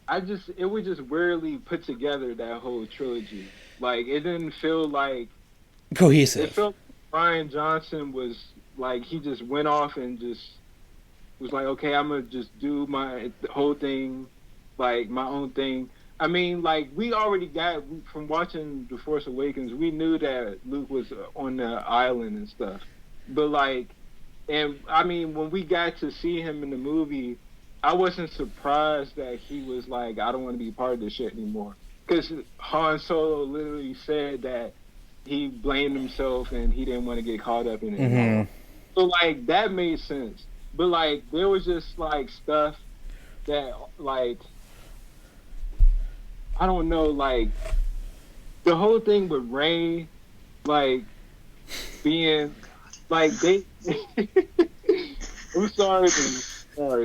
Speaker 2: it was just weirdly put together, that whole trilogy. Like, it didn't feel like
Speaker 1: cohesive.
Speaker 2: It felt like Rian Johnson was like, he just went off and just was like, okay, I'm gonna just do my whole thing, like my own thing. I mean, like, we already got, from watching The Force Awakens, we knew that Luke was on the island and stuff. But like, and I mean, when we got to see him in the movie, I wasn't surprised that he was like, I don't want to be part of this shit anymore. Because Han Solo literally said that he blamed himself and he didn't want to get caught up in it.
Speaker 1: Mm-hmm.
Speaker 2: So like, that made sense. But like, there was just like stuff that like, I don't know, like the whole thing with Rey, like being like they. I'm sorry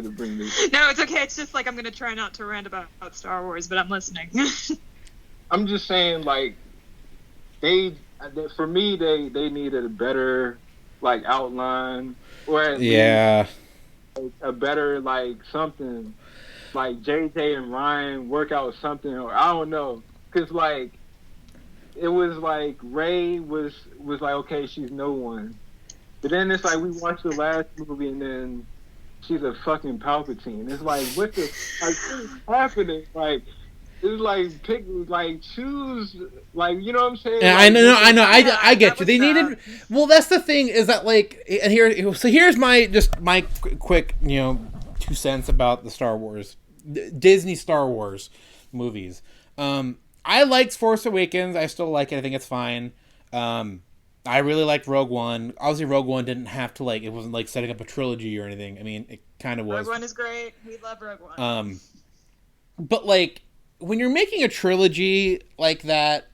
Speaker 2: to bring this.
Speaker 3: No, it's okay. It's just like, I'm gonna try not to rant about Star Wars, but I'm listening.
Speaker 2: I'm just saying, like, for me, they needed a better like outline, or at least a better like something, like JJ and Ryan work out something, or I don't know, because like it was like Rey was like, okay, she's no one, but then it's like we watched the last movie and then she's a fucking Palpatine. It's like, what the like what is happening? Like, it's like pick, like choose, like, you know what I'm saying?
Speaker 1: Yeah,
Speaker 2: like,
Speaker 1: I know. I get you. They needed. Well, that's the thing, is that like, and here's my quick 2 cents about the Star Wars, Disney Star Wars movies. I liked Force Awakens. I still like it. I think it's fine. I really liked Rogue One. Obviously, Rogue One didn't have to like, it wasn't like setting up a trilogy or anything. I mean, it kind of was.
Speaker 3: Rogue One is great. We love Rogue One.
Speaker 1: But like, when you're making a trilogy like that,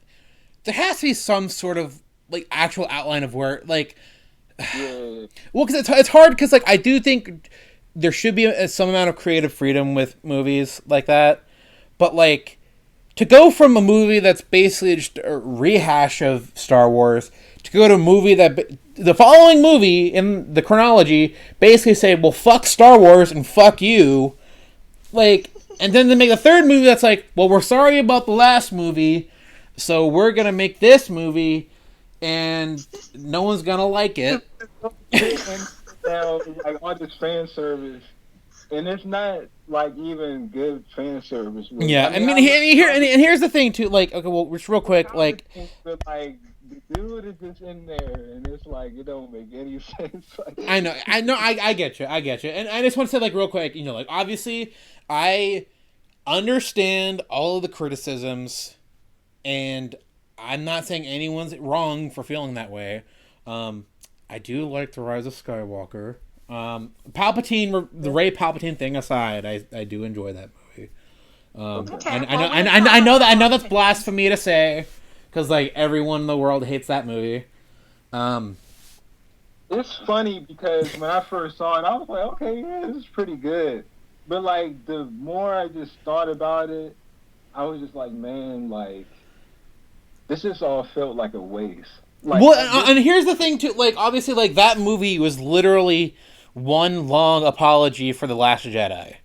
Speaker 1: there has to be some sort of like actual outline of where, like, well, because it's hard, because like I do think there should be some amount of creative freedom with movies like that, but like to go from a movie that's basically just a rehash of Star Wars to go to a movie that the following movie in the chronology basically say, well, fuck Star Wars and fuck you, like. And then they make a third movie that's like, well, we're sorry about the last movie, so we're going to make this movie. and no one's gonna like it.
Speaker 2: And now, like all this fan service, and it's not like even good fan service. Really.
Speaker 1: Yeah, I mean here's the thing too. Like, okay, well, just real quick, like
Speaker 2: the dude is just in there, and it's like it don't make any sense. Like,
Speaker 1: I know, I get you, and I just want to say, like, real quick, like, obviously, I understand all of the criticisms, and I'm not saying anyone's wrong for feeling that way. I do like The Rise of Skywalker. Palpatine, the Rey Palpatine thing aside, I do enjoy that movie. I know that's blasphemy to say, because like everyone in the world hates that movie.
Speaker 2: It's funny because when I first saw it, I was like, okay, yeah, this is pretty good. But like the more I just thought about it, I was just like, man, like this just all felt like a waste. Like,
Speaker 1: well, and here's the thing too. Like, obviously, like that movie was literally one long apology for The Last Jedi,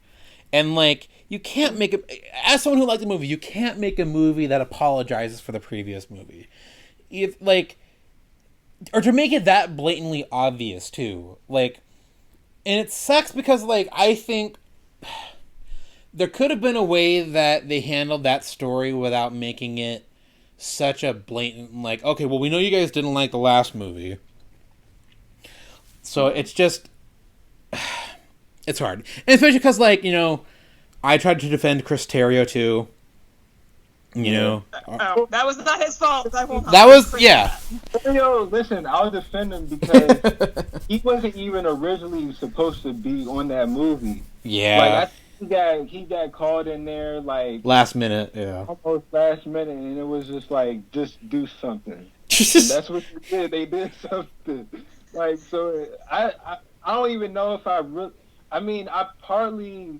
Speaker 1: and like you can't make as someone who liked the movie, you can't make a movie that apologizes for the previous movie, if like, or to make it that blatantly obvious too. Like, and it sucks because like I think there could have been a way that they handled that story without making it such a blatant, like, okay, well, we know you guys didn't like the last movie, so it's just it's hard, and especially because like I tried to defend Chris Terrio too,
Speaker 3: oh, that was not his fault. That
Speaker 1: was yeah.
Speaker 2: Terrio, listen, I'll defend him because he wasn't even originally supposed to be on that movie.
Speaker 1: Yeah,
Speaker 2: like I he got called in there like
Speaker 1: last minute, yeah,
Speaker 2: almost last minute, and it was just like, just do something. And that's what they did. They did something. Like, so I don't even know if I really. I mean, I feel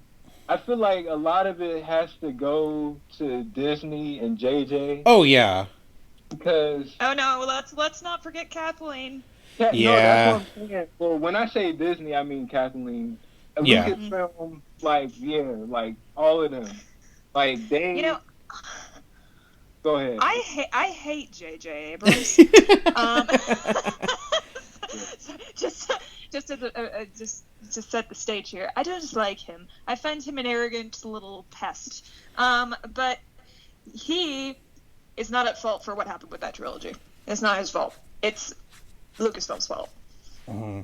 Speaker 2: like a lot of it has to go to Disney and JJ.
Speaker 1: Oh yeah.
Speaker 2: Because
Speaker 3: oh no, let's not forget Kathleen.
Speaker 1: Yeah.
Speaker 2: No, that's what I'm saying. Well, when I say Disney, I mean Kathleen.
Speaker 1: Yeah.
Speaker 2: Lucasfilm, like, yeah, like all of them, like they. Go ahead.
Speaker 3: I hate J.J. Abrams. Just to set the stage here, I don't just like him. I find him an arrogant little pest. But he is not at fault for what happened with that trilogy. It's not his fault. It's Lucasfilm's fault.
Speaker 1: Mm-hmm.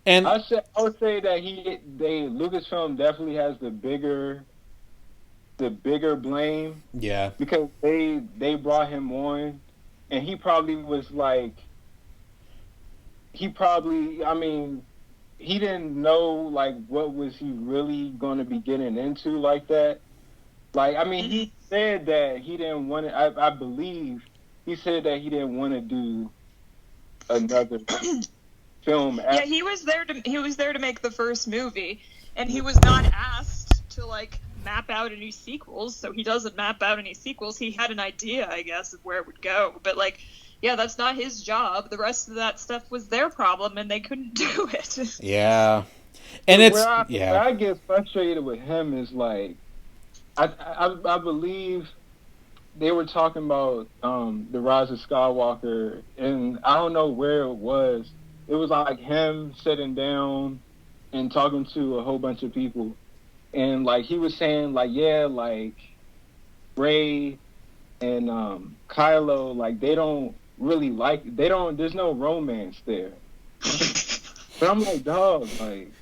Speaker 1: And
Speaker 2: I would say that Lucasfilm definitely has the bigger blame.
Speaker 1: Yeah.
Speaker 2: Because they brought him on, and he probably was like, I mean, he didn't know like what was he really going to be getting into like that. Like, I mean, he said that he didn't want to. I believe he said that he didn't want to do another film.
Speaker 3: Yeah, he was there to make the first movie, and he was not asked to like map out any sequels, so he doesn't map out any sequels. He had an idea, I guess, of where it would go, but like, yeah, that's not his job. The rest of that stuff was their problem, and they couldn't do it.
Speaker 1: Yeah, and it's
Speaker 2: where I get frustrated with him is like, I believe they were talking about the Rise of Skywalker, and I don't know where it was. It was like him sitting down and talking to a whole bunch of people. And like he was saying like, yeah, like Rey and Kylo, like there's no romance there. But I'm like, dog, like,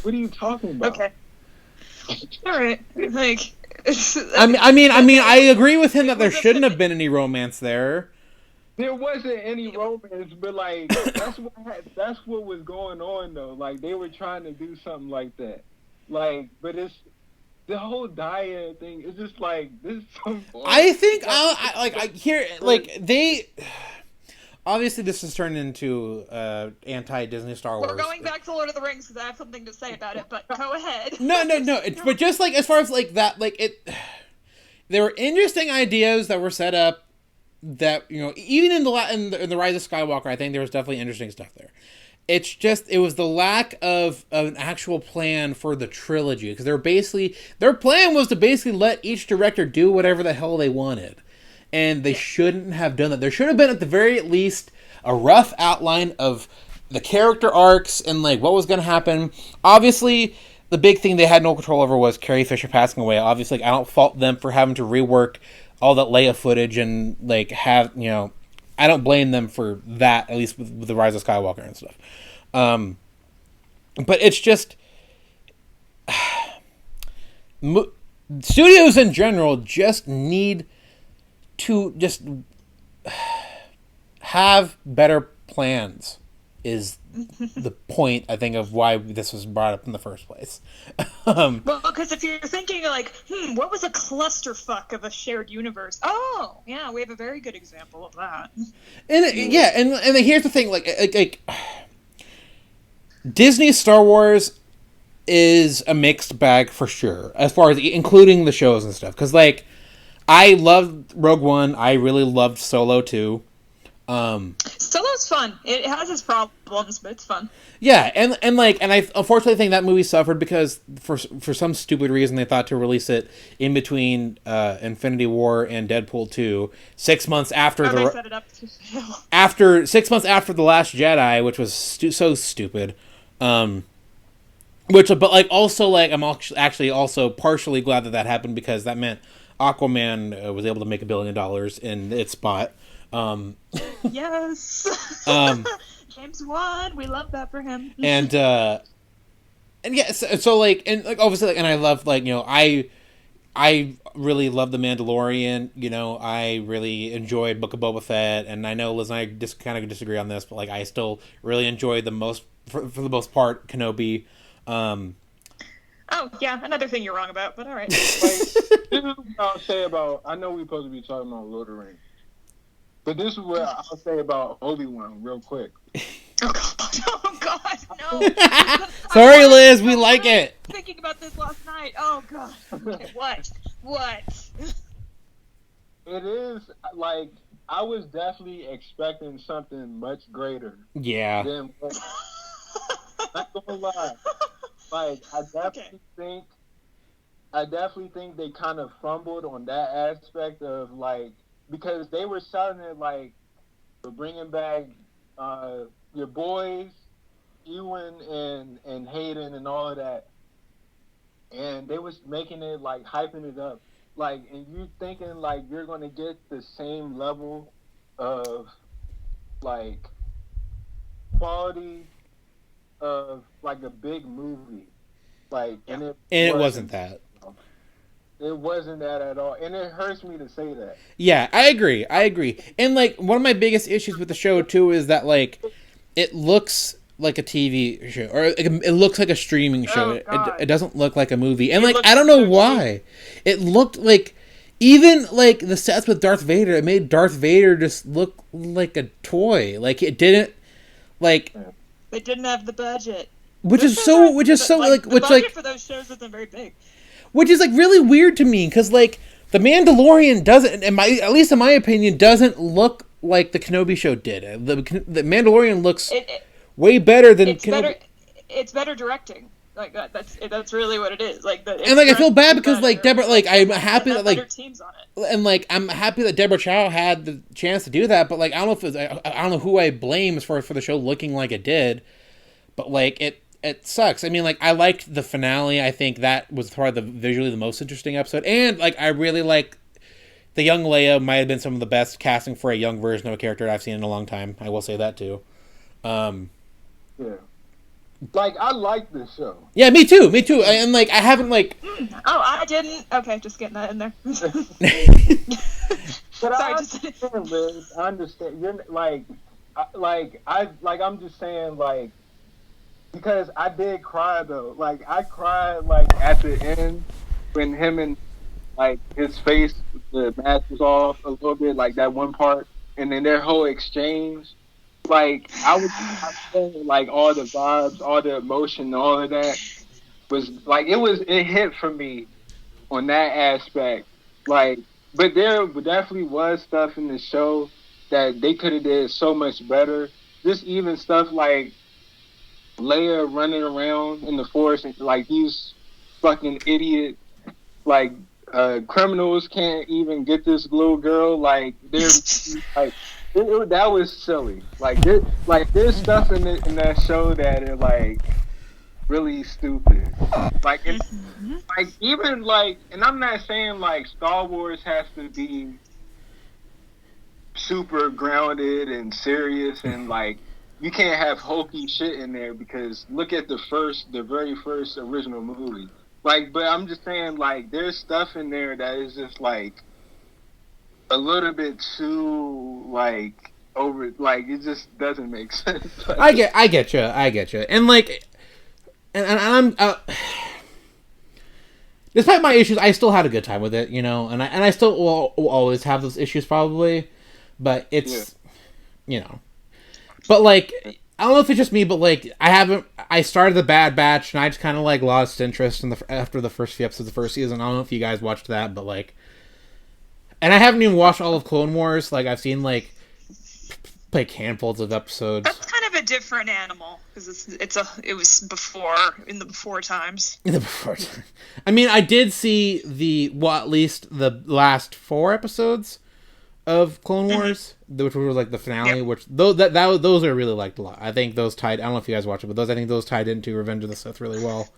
Speaker 2: what are you talking about?
Speaker 3: Okay. All right. Like,
Speaker 1: I mean, I agree with him that there shouldn't have been any romance there.
Speaker 2: There wasn't any romance, but like that's what was going on though. Like they were trying to do something like that. Like, but it's the whole diet thing. It's just like this is so.
Speaker 1: I think I hear like they. Obviously, this has turned into anti-Disney Star Wars.
Speaker 3: We're going back to Lord of the Rings because I have something to say about it. But go ahead.
Speaker 1: No. But just like as far as like that, like it, there were interesting ideas that were set up. That even in the Rise of Skywalker, I think there was definitely interesting stuff there. It's just it was the lack of an actual plan for the trilogy, because their plan was to basically let each director do whatever the hell they wanted, and they shouldn't have done that. There should have been, at the very least, a rough outline of the character arcs and like what was going to happen. Obviously, the big thing they had no control over was Carrie Fisher passing away. Obviously, I don't fault them for having to rework all that Leia footage and like have, you know, I don't blame them for that, at least with the Rise of Skywalker and stuff. But it's just studios in general just need to just have better plans is the point, I think, of why this was brought up in the first place.
Speaker 3: Well, because if you're thinking like, what was a clusterfuck of a shared universe? Oh, yeah, we have a very good example of that.
Speaker 1: And yeah, and here's the thing, like Disney's Star Wars is a mixed bag for sure, as far as including the shows and stuff. Because like, I loved Rogue One, I really loved Solo too.
Speaker 3: Solo's fun. It has its problems, but it's fun.
Speaker 1: Yeah, and I unfortunately think that movie suffered because for some stupid reason they thought to release it in between Infinity War and Deadpool 2, 6 months after
Speaker 3: they set it up to fail.
Speaker 1: After 6 months after The Last Jedi, which was so stupid. But like also like I'm actually also partially glad that happened because that meant Aquaman was able to make $1 billion in its spot.
Speaker 3: Yes. James Wan, we love that for him.
Speaker 1: and yeah, so like, and like obviously, like, and I love, like, you know, I really love The Mandalorian. You know, I really enjoyed Book of Boba Fett, and I know Liz and I just kind of disagree on this, but like I still really enjoyed the most, for the most part, Kenobi.
Speaker 3: Oh yeah, another thing you're wrong about, but all right.
Speaker 2: Like, this is what I'll say about. I know we're supposed to be talking about Lord of the Rings. But this is what I'll say about Obi-Wan real quick.
Speaker 3: Oh God, no.
Speaker 1: Sorry, Liz, we like it.
Speaker 3: Thinking about this last night. Oh God. Okay, what?
Speaker 2: It is, like, I was definitely expecting something much greater.
Speaker 1: Yeah.
Speaker 2: Than what, not gonna lie. Like, I definitely think they kind of fumbled on that aspect of, like, because they were selling it like we're bringing back your boys, Ewan and Hayden and all of that, and they was making it like hyping it up, like, and you thinking like you're gonna get the same level of like quality of like a big movie, like, and it
Speaker 1: wasn't that.
Speaker 2: It wasn't that at all, and it hurts me to say that.
Speaker 1: Yeah, I agree. And like, one of my biggest issues with the show too is that like it looks like a TV show, or it looks like a streaming show. It doesn't look like a movie, and like I don't know why. It looked like, even like the sets with Darth Vader, it made Darth Vader just look like a toy. Like it didn't, like
Speaker 3: they didn't have the budget.
Speaker 1: Which is so
Speaker 3: the budget for those shows isn't very big.
Speaker 1: Which is like really weird to me, because like The Mandalorian doesn't, at least in my opinion, doesn't look like the Kenobi show did. The Mandalorian looks way better than Kenobi.
Speaker 3: It's better directing. Like that's really what it is. Like
Speaker 1: and like I feel bad because like Deborah, like I'm happy that like
Speaker 3: teams on it.
Speaker 1: And like I'm happy that Deborah Chow had the chance to do that, but like I don't know if it was, I don't know who I blame as far as for the show looking like it did, but like it sucks. I mean, like, I liked the finale. I think that was probably visually the most interesting episode. And, like, I really like the young Leia. Might have been some of the best casting for a young version of a character I've seen in a long time. I will say that, too.
Speaker 2: Yeah. Like, I like this show.
Speaker 1: Yeah, me too. And, like, I haven't, like...
Speaker 3: Oh, I didn't. Okay, just getting that in there.
Speaker 2: But I understand, Liz. I understand. You're, I'm just saying, like, because I did cry, though. Like, I cried, like, at the end when him and, like, his face, the mask was off a little bit, like, that one part. And then their whole exchange. Like, I feeling, like, all the vibes, all the emotion, all of that was, like, it hit for me on that aspect. Like, but there definitely was stuff in the show that they could have did so much better. Just even stuff like Leia running around in the forest and like these fucking idiot like criminals can't even get this little girl. Like, there's like that was silly. Like, there's stuff in that show that are like really stupid. Like, it's like even like, and I'm not saying like Star Wars has to be super grounded and serious and like you can't have hokey shit in there because look at the very first original movie. Like, but I'm just saying, like, there's stuff in there that is just, like, a little bit too, like, over, like, it just doesn't make sense.
Speaker 1: I get you. And, like, and I'm, despite my issues, I still had a good time with it, you know, and I still will always have those issues, probably, but it's, you know, but, like, I don't know if it's just me, but, like, I started the Bad Batch, and I just kind of, like, lost interest after the first few episodes of the first season. I don't know if you guys watched that, but, like, and I haven't even watched all of Clone Wars. Like, I've seen, like handfuls of episodes.
Speaker 3: That's kind of a different animal, because it was in the before times.
Speaker 1: I mean, I did see at least the last 4 episodes of Clone Wars, which was like the finale, which those I really liked a lot. I think those tied. I don't know if you guys watched it, but I think those tied into Revenge of the Sith really well.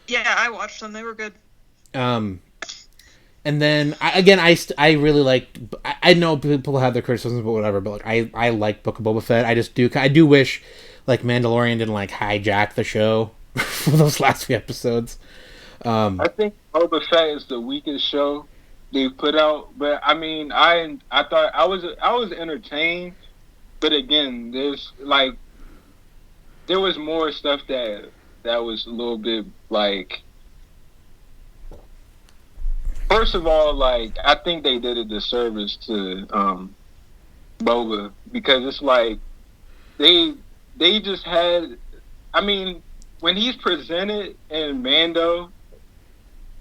Speaker 3: Yeah, I watched them. They were good.
Speaker 1: And then I really liked. I know people have their criticisms, but whatever. But like I like Book of Boba Fett. I do wish like Mandalorian didn't like hijack the show for those last few episodes.
Speaker 2: I think Boba Fett is the weakest show they've put out, but I mean, I thought I was entertained, but again, there was more stuff that was a little bit like. First of all, like I think they did a disservice to Boba because it's like they just had. I mean, when he's presented in Mando,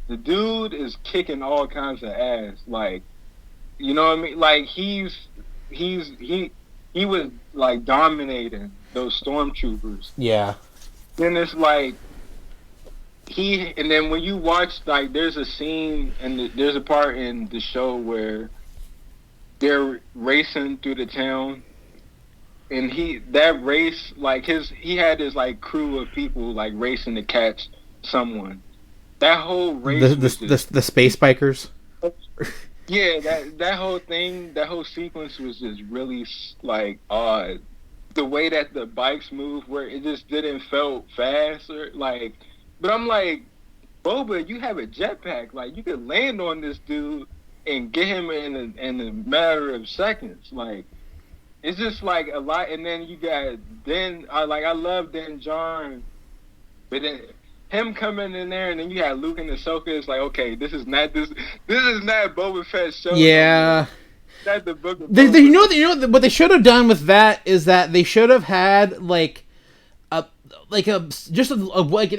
Speaker 2: the dude is kicking all kinds of ass. Like, you know what I mean? Like he was like dominating those stormtroopers.
Speaker 1: Yeah.
Speaker 2: Then it's like and then when you watch, like, there's a scene and there's a part in the show where they're racing through the town, and he had this like crew of people like racing to catch someone. That whole race,
Speaker 1: the space bikers.
Speaker 2: Yeah, that whole thing, that whole sequence was just really like odd. The way that the bikes move, where it just didn't felt fast, or like. But I'm like, Boba, you have a jetpack. Like, you could land on this dude and get him in a matter of seconds. Like, it's just like a lot. And then you got I love Din Djarin, but then him coming in there, and then you got Luke and Ahsoka. It's like, okay, this is not Boba Fett's show.
Speaker 1: Yeah.
Speaker 2: That's the book. Of Boba.
Speaker 1: You know what they should have done with that is that they should have had like an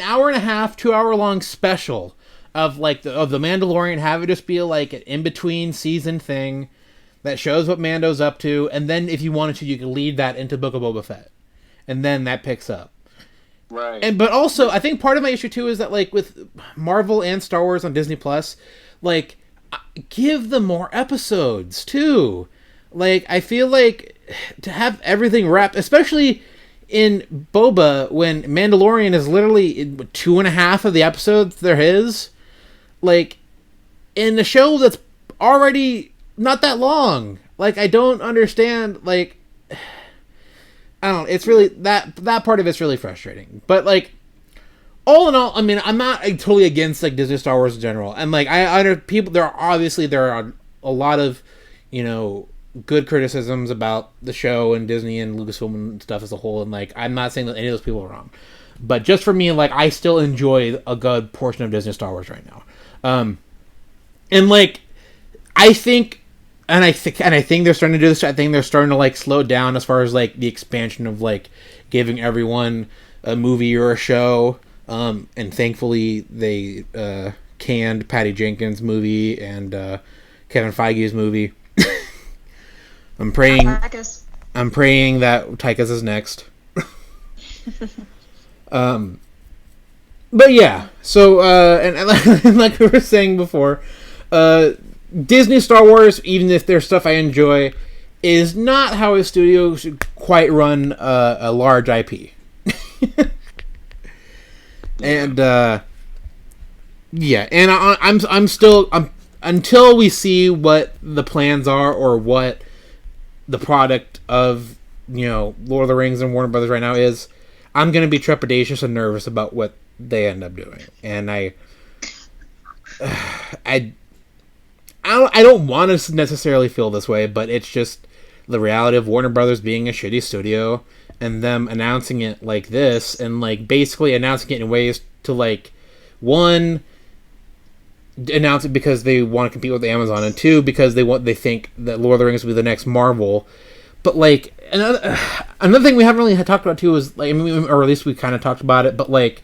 Speaker 1: hour and a half, 2 hour long special of the Mandalorian, have it just be like an in between season thing that shows what Mando's up to, and then if you wanted to, you could lead that into Book of Boba Fett, and then that picks up.
Speaker 2: Right.
Speaker 1: But also, I think part of my issue too is that like with Marvel and Star Wars on Disney Plus, like give them more episodes too. Like I feel like to have everything wrapped, especially in Boba, when Mandalorian is literally 2.5 of the episodes they're his, like in a show that's already not that long. Like I don't understand. Like I don't know. It's really that part of it's really frustrating. But like all in all, I mean, I'm not totally against like Disney Star Wars in general, and like I under people there are a lot of, you know, good criticisms about the show and Disney and Lucasfilm and stuff as a whole, and like I'm not saying that any of those people are wrong, but just for me, like I still enjoy a good portion of Disney Star Wars right now, and like I think they're starting to do this. I think they're starting to like slow down as far as like the expansion of like giving everyone a movie or a show, and thankfully they canned Patty Jenkins' movie and Kevin Feige's movie. I'm praying that Tychus is next. But yeah, so and like we were saying before, Disney Star Wars, even if there's stuff I enjoy, is not how a studio should quite run a large IP. And yeah, and I'm still until we see what the plans are or what the product of Lord of the Rings and Warner Brothers right now is, I'm gonna be trepidatious and nervous about what they end up doing, and I don't want to necessarily feel this way, but it's just the reality of Warner Brothers being a shitty studio and them announcing it like this, and like basically announcing it in ways to like, one, announce it because they want to compete with Amazon, and two, because they think that Lord of the Rings will be the next Marvel. But like another thing we haven't really talked about too is like, or at least we kind of talked about it, but like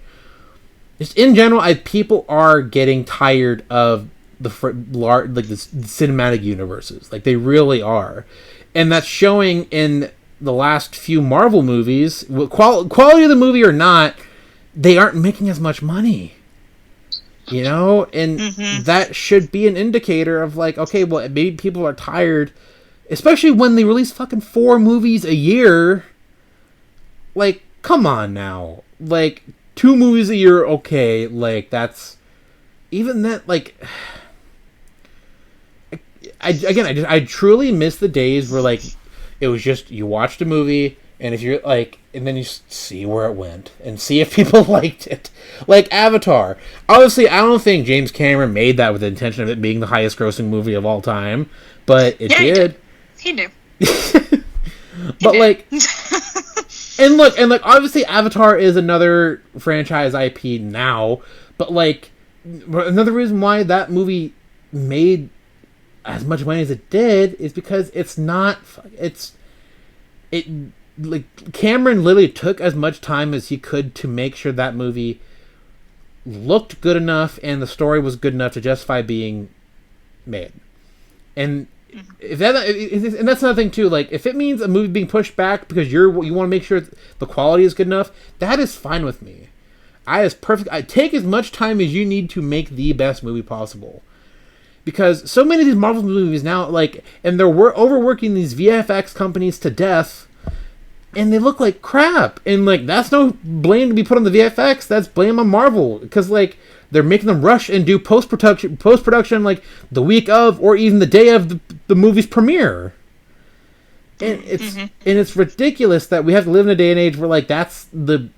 Speaker 1: just in general, people are getting tired of the cinematic universes. Like they really are, and that's showing in the last few Marvel movies. Quality of the movie or not, they aren't making as much money. And that should be an indicator of like, okay, well, maybe people are tired, especially when they release fucking 4 movies a year. Like, come on now. Like, 2 movies a year, okay, like, that's... Even that, like... I truly miss the days where, like, it was just, you watched a movie, and if you're, like... And then you see where it went, and see if people liked it. Like, Avatar. Obviously, I don't think James Cameron made that with the intention of it being the highest-grossing movie of all time, but it did.
Speaker 3: He knew.
Speaker 1: But, like... And look, obviously Avatar is another franchise IP now, but like, another reason why that movie made as much money as it did is because like, Cameron literally took as much time as he could to make sure that movie looked good enough and the story was good enough to justify being made. And and that's another thing too. Like, if it means a movie being pushed back because you want to make sure the quality is good enough, that is fine with me. I take as much time as you need to make the best movie possible, because so many of these Marvel movies now, like, and they're overworking these VFX companies to death, and they look like crap. And like, that's no blame to be put on the VFX. That's blame on Marvel, because like, they're making them rush and do post-production like the week of or even the day of the movie's premiere. And it's ridiculous that we have to live in a day and age where like that's the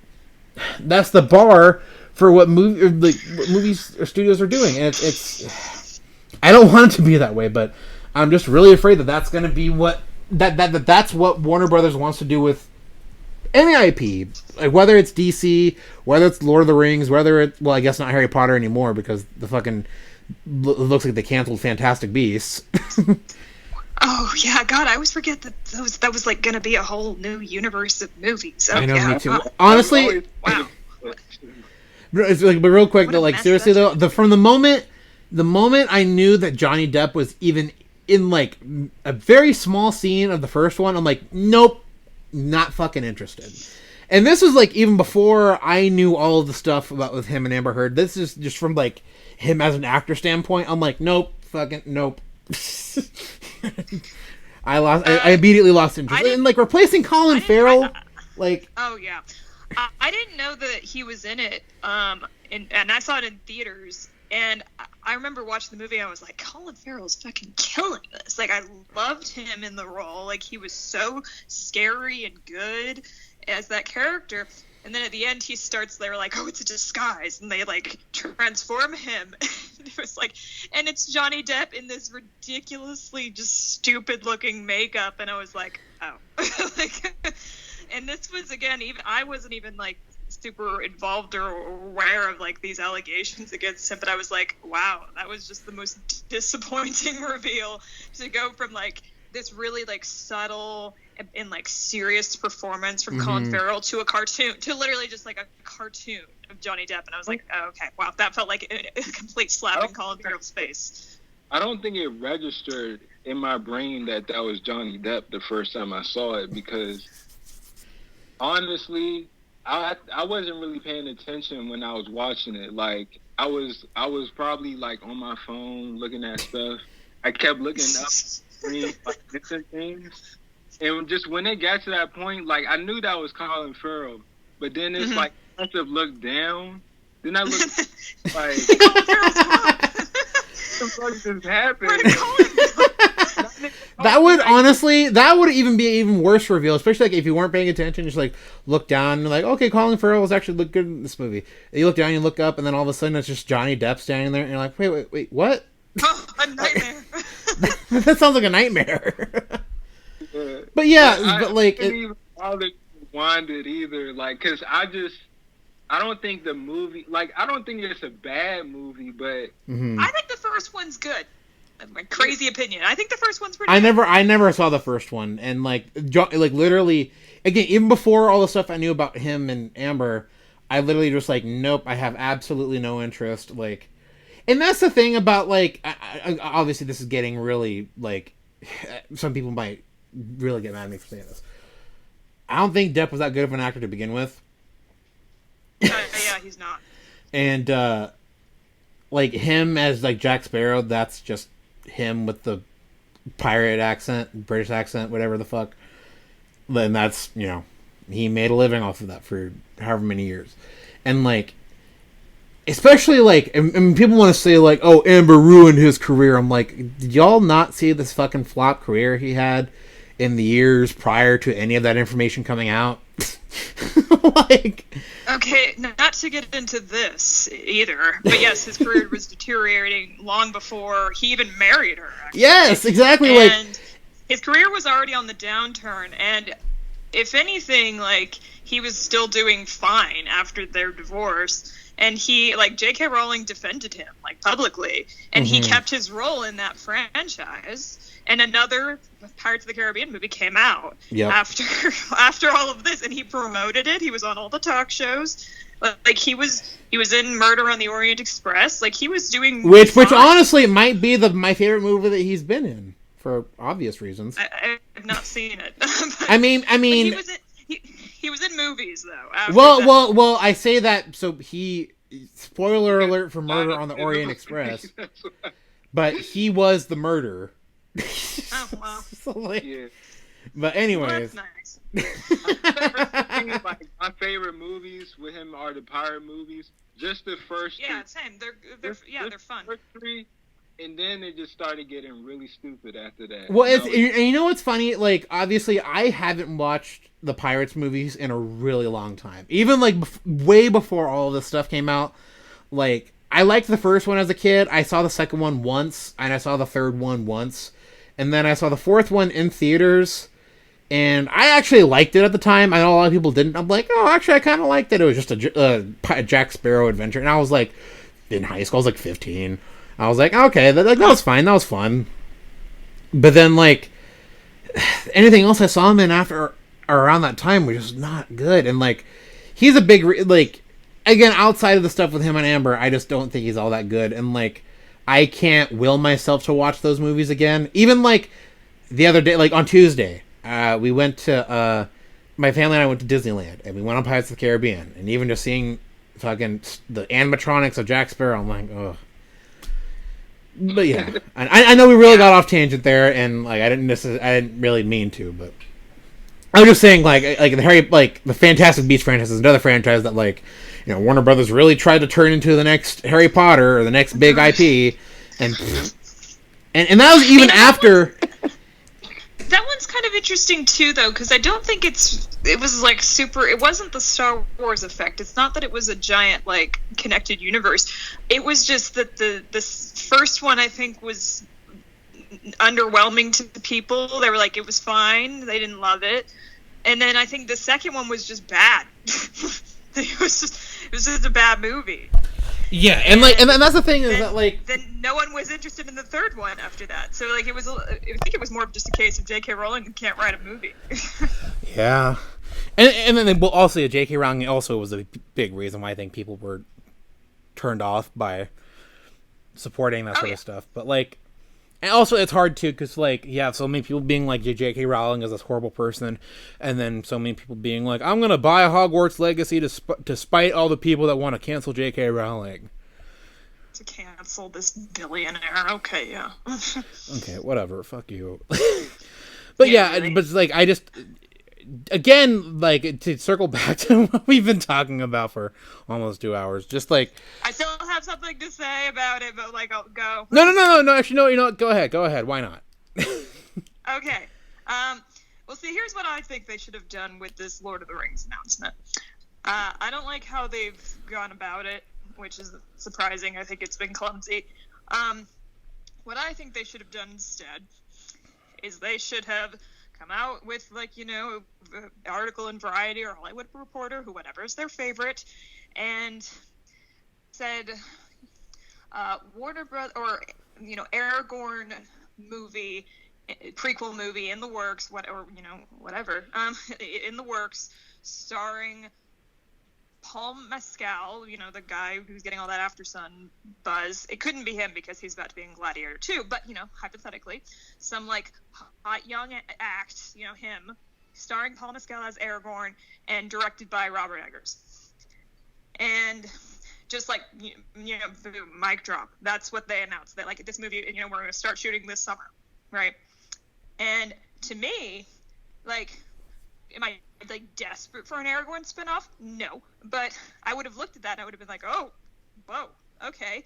Speaker 1: bar for what movies or studios are doing. And it's I don't want it to be that way, but I'm just really afraid that that's going to be what that's what Warner Brothers wants to do with any IP, like whether it's DC, whether it's Lord of the Rings, whether it, well, I guess not Harry Potter anymore because the fucking looks like they canceled Fantastic Beasts.
Speaker 3: Oh yeah, God, I always forget that was like gonna be a whole new universe of movies. Oh,
Speaker 1: I know,
Speaker 3: yeah.
Speaker 1: me too. Honestly,
Speaker 3: wow.
Speaker 1: It's like, but real quick
Speaker 3: What
Speaker 1: though,
Speaker 3: a
Speaker 1: like
Speaker 3: mess
Speaker 1: seriously
Speaker 3: that
Speaker 1: though, from the moment I knew that Johnny Depp was even in like a very small scene of the first one, I'm like, nope. Not fucking interested. And this was like even before I knew all of the stuff about with him and Amber Heard. This is just from like him as an actor standpoint. I'm like, nope, fucking nope. I immediately lost interest. And like replacing Colin Farrell, like,
Speaker 3: oh yeah, I didn't know that he was in it. And I saw it in theaters. And I remember watching the movie, and I was like, Colin Farrell's fucking killing this. Like, I loved him in the role. Like, he was so scary and good as that character. And then at the end, he starts, they're like, oh, it's a disguise. And they, like, transform him. It was like, and it's Johnny Depp in this ridiculously just stupid-looking makeup. And I was like, oh. Like, and this was, again, I wasn't even, like, super involved or aware of like these allegations against him, but I was like, wow, that was just the most disappointing reveal, to go from like this really like subtle and like serious performance from Colin Farrell to a cartoon, to literally just like a cartoon of Johnny Depp. And I was like, oh, okay, wow, that felt like a complete slap in Colin Farrell's face.
Speaker 2: I don't think it registered in my brain that was Johnny Depp the first time I saw it, because honestly, I wasn't really paying attention when I was watching it. Like I was probably like on my phone looking at stuff. I kept looking up, like different things, and just when it got to that point, like I knew that was Colin Farrell, but then it's like I must have looked down. Then I looked like what the fuck just happened?
Speaker 1: That would honestly, that would even be an even worse reveal, especially like if you weren't paying attention, just like look down and like, okay, Colin Farrell was actually look good in this movie. And you look down, you look up, and then all of a sudden it's just Johnny Depp standing there, and you're like, wait, what?
Speaker 3: Oh, a nightmare.
Speaker 1: That sounds like a nightmare. But yeah, but like,
Speaker 2: I didn't even bother to wind it either, like, cause I don't think the movie, like, I don't think it's a bad movie, but
Speaker 3: I think the first one's good. My crazy opinion. I think the first one's pretty.
Speaker 1: I never saw the first one, and like literally, again, even before all the stuff I knew about him and Amber, I literally just like, nope, I have absolutely no interest. Like, and that's the thing about like, obviously this is getting really like, some people might really get mad at me for saying this. I don't think Depp was that good of an actor to begin with.
Speaker 3: Yeah, he's not.
Speaker 1: And like him as like Jack Sparrow, that's just him with the pirate accent, British accent, whatever the fuck. Then that's, you know, he made a living off of that for however many years. And like, especially like, and people want to say like, oh, Amber ruined his career. I'm like, did y'all not see this fucking flop career he had in the years prior to any of that information coming out? Like,
Speaker 3: okay, not to get into this either, but yes, his career was deteriorating long before he even married her. Actually.
Speaker 1: Yes, exactly.
Speaker 3: And
Speaker 1: like,
Speaker 3: his career was already on the downturn, and if anything, like, he was still doing fine after their divorce. And he, like, J.K. Rowling defended him, like, publicly, and he kept his role in that franchise. And another Pirates of the Caribbean movie came out after all of this, and he promoted it. He was on all the talk shows. Like, he was in Murder on the Orient Express. Like, he was doing
Speaker 1: which honestly might be my favorite movie that he's been in for obvious reasons.
Speaker 3: I have not seen it.
Speaker 1: I mean,
Speaker 3: he was in movies though.
Speaker 1: Well, I say that so he. Spoiler alert for Murder on the Orient Express, but he was the murderer.
Speaker 3: Oh wow!
Speaker 1: So, like, but anyways,
Speaker 3: well, that's
Speaker 2: nice. Like, my favorite movies with him are the pirate movies. Just the first.
Speaker 3: Yeah, same. They're fun.
Speaker 2: First three, and then it just started getting really stupid after that.
Speaker 1: Well, and you know what's funny? Like, obviously, I haven't watched the Pirates movies in a really long time. Even like way before all of this stuff came out. Like, I liked the first one as a kid. I saw the second one once, and I saw the third one once. And then I saw the fourth one in theaters, and I actually liked it at the time. I know a lot of people didn't. I'm like, oh, actually, I kind of liked it. It was just a Jack Sparrow adventure. And I was like, in high school, I was like 15. I was like, okay, that was fine. That was fun. But then, like, anything else I saw him in after or around that time was just not good. And, like, he's a big, like, again, outside of the stuff with him and Amber, I just don't think he's all that good. And, like, I can't will myself to watch those movies again. Even, like, the other day, like, on Tuesday, we went to, my family and I went to Disneyland, and we went on Pirates of the Caribbean. And even just seeing fucking the animatronics of Jack Sparrow, I'm like, ugh. But yeah, I know we really got off tangent there, and, like, I didn't really mean to, but I was just saying, like the Fantastic Beasts franchise is another franchise that, like, you know, Warner Brothers really tried to turn into the next Harry Potter or the next big IP, and that was even after.
Speaker 3: That one's kind of interesting too, though, because I don't think it was like super. It wasn't the Star Wars effect. It's not that it was a giant like connected universe. It was just that the first one I think was underwhelming to the people. They were like, it was fine. They didn't love it, and then I think the second one was just bad. It was just a bad movie.
Speaker 1: Yeah, and that's the thing is that, like,
Speaker 3: then no one was interested in the third one after that. So, like, I think it was more of just a case of J.K. Rowling can't write a movie.
Speaker 1: Yeah, and then also J.K. Rowling also was a big reason why I think people were turned off by supporting that sort of stuff. But, like, And also, it's hard, too, because, like, you have so many people being like, J.K. Rowling is this horrible person, and then so many people being like, I'm going to buy Hogwarts Legacy to spite all the people that want to cancel J.K. Rowling.
Speaker 3: To cancel this billionaire. Okay, yeah.
Speaker 1: Okay, whatever. Fuck you. But really. But it's like, I just... Again, like, to circle back to what we've been talking about for almost 2 hours, just like...
Speaker 3: I still have something to say about it, but, like, I'll go.
Speaker 1: No, actually, no, you know what? Go ahead. Why not?
Speaker 3: Okay. Well, see, here's what I think they should have done with this Lord of the Rings announcement. I don't like how they've gone about it, which is surprising. I think it's been clumsy. What I think they should have done instead is they should have come out with, like, you know, an article in Variety or Hollywood Reporter, whoever is their favorite, and said Warner Bros. Or, you know, Aragorn movie, prequel movie in the works, whatever, in the works, starring Paul Mescal, you know, the guy who's getting all that After Sun buzz. It couldn't be him because he's about to be in Gladiator 2, but, you know, hypothetically, some, like, hot young act, you know, him, starring Paul Mescal as Aragorn, and directed by Robert Eggers. And just, like, you know, boom, mic drop. That's what they announced. That, like, this movie, you know, we're going to start shooting this summer, right? And to me, like, am I, like, desperate for an Aragorn spinoff? No. But I would have looked at that and I would have been like, oh, whoa, okay.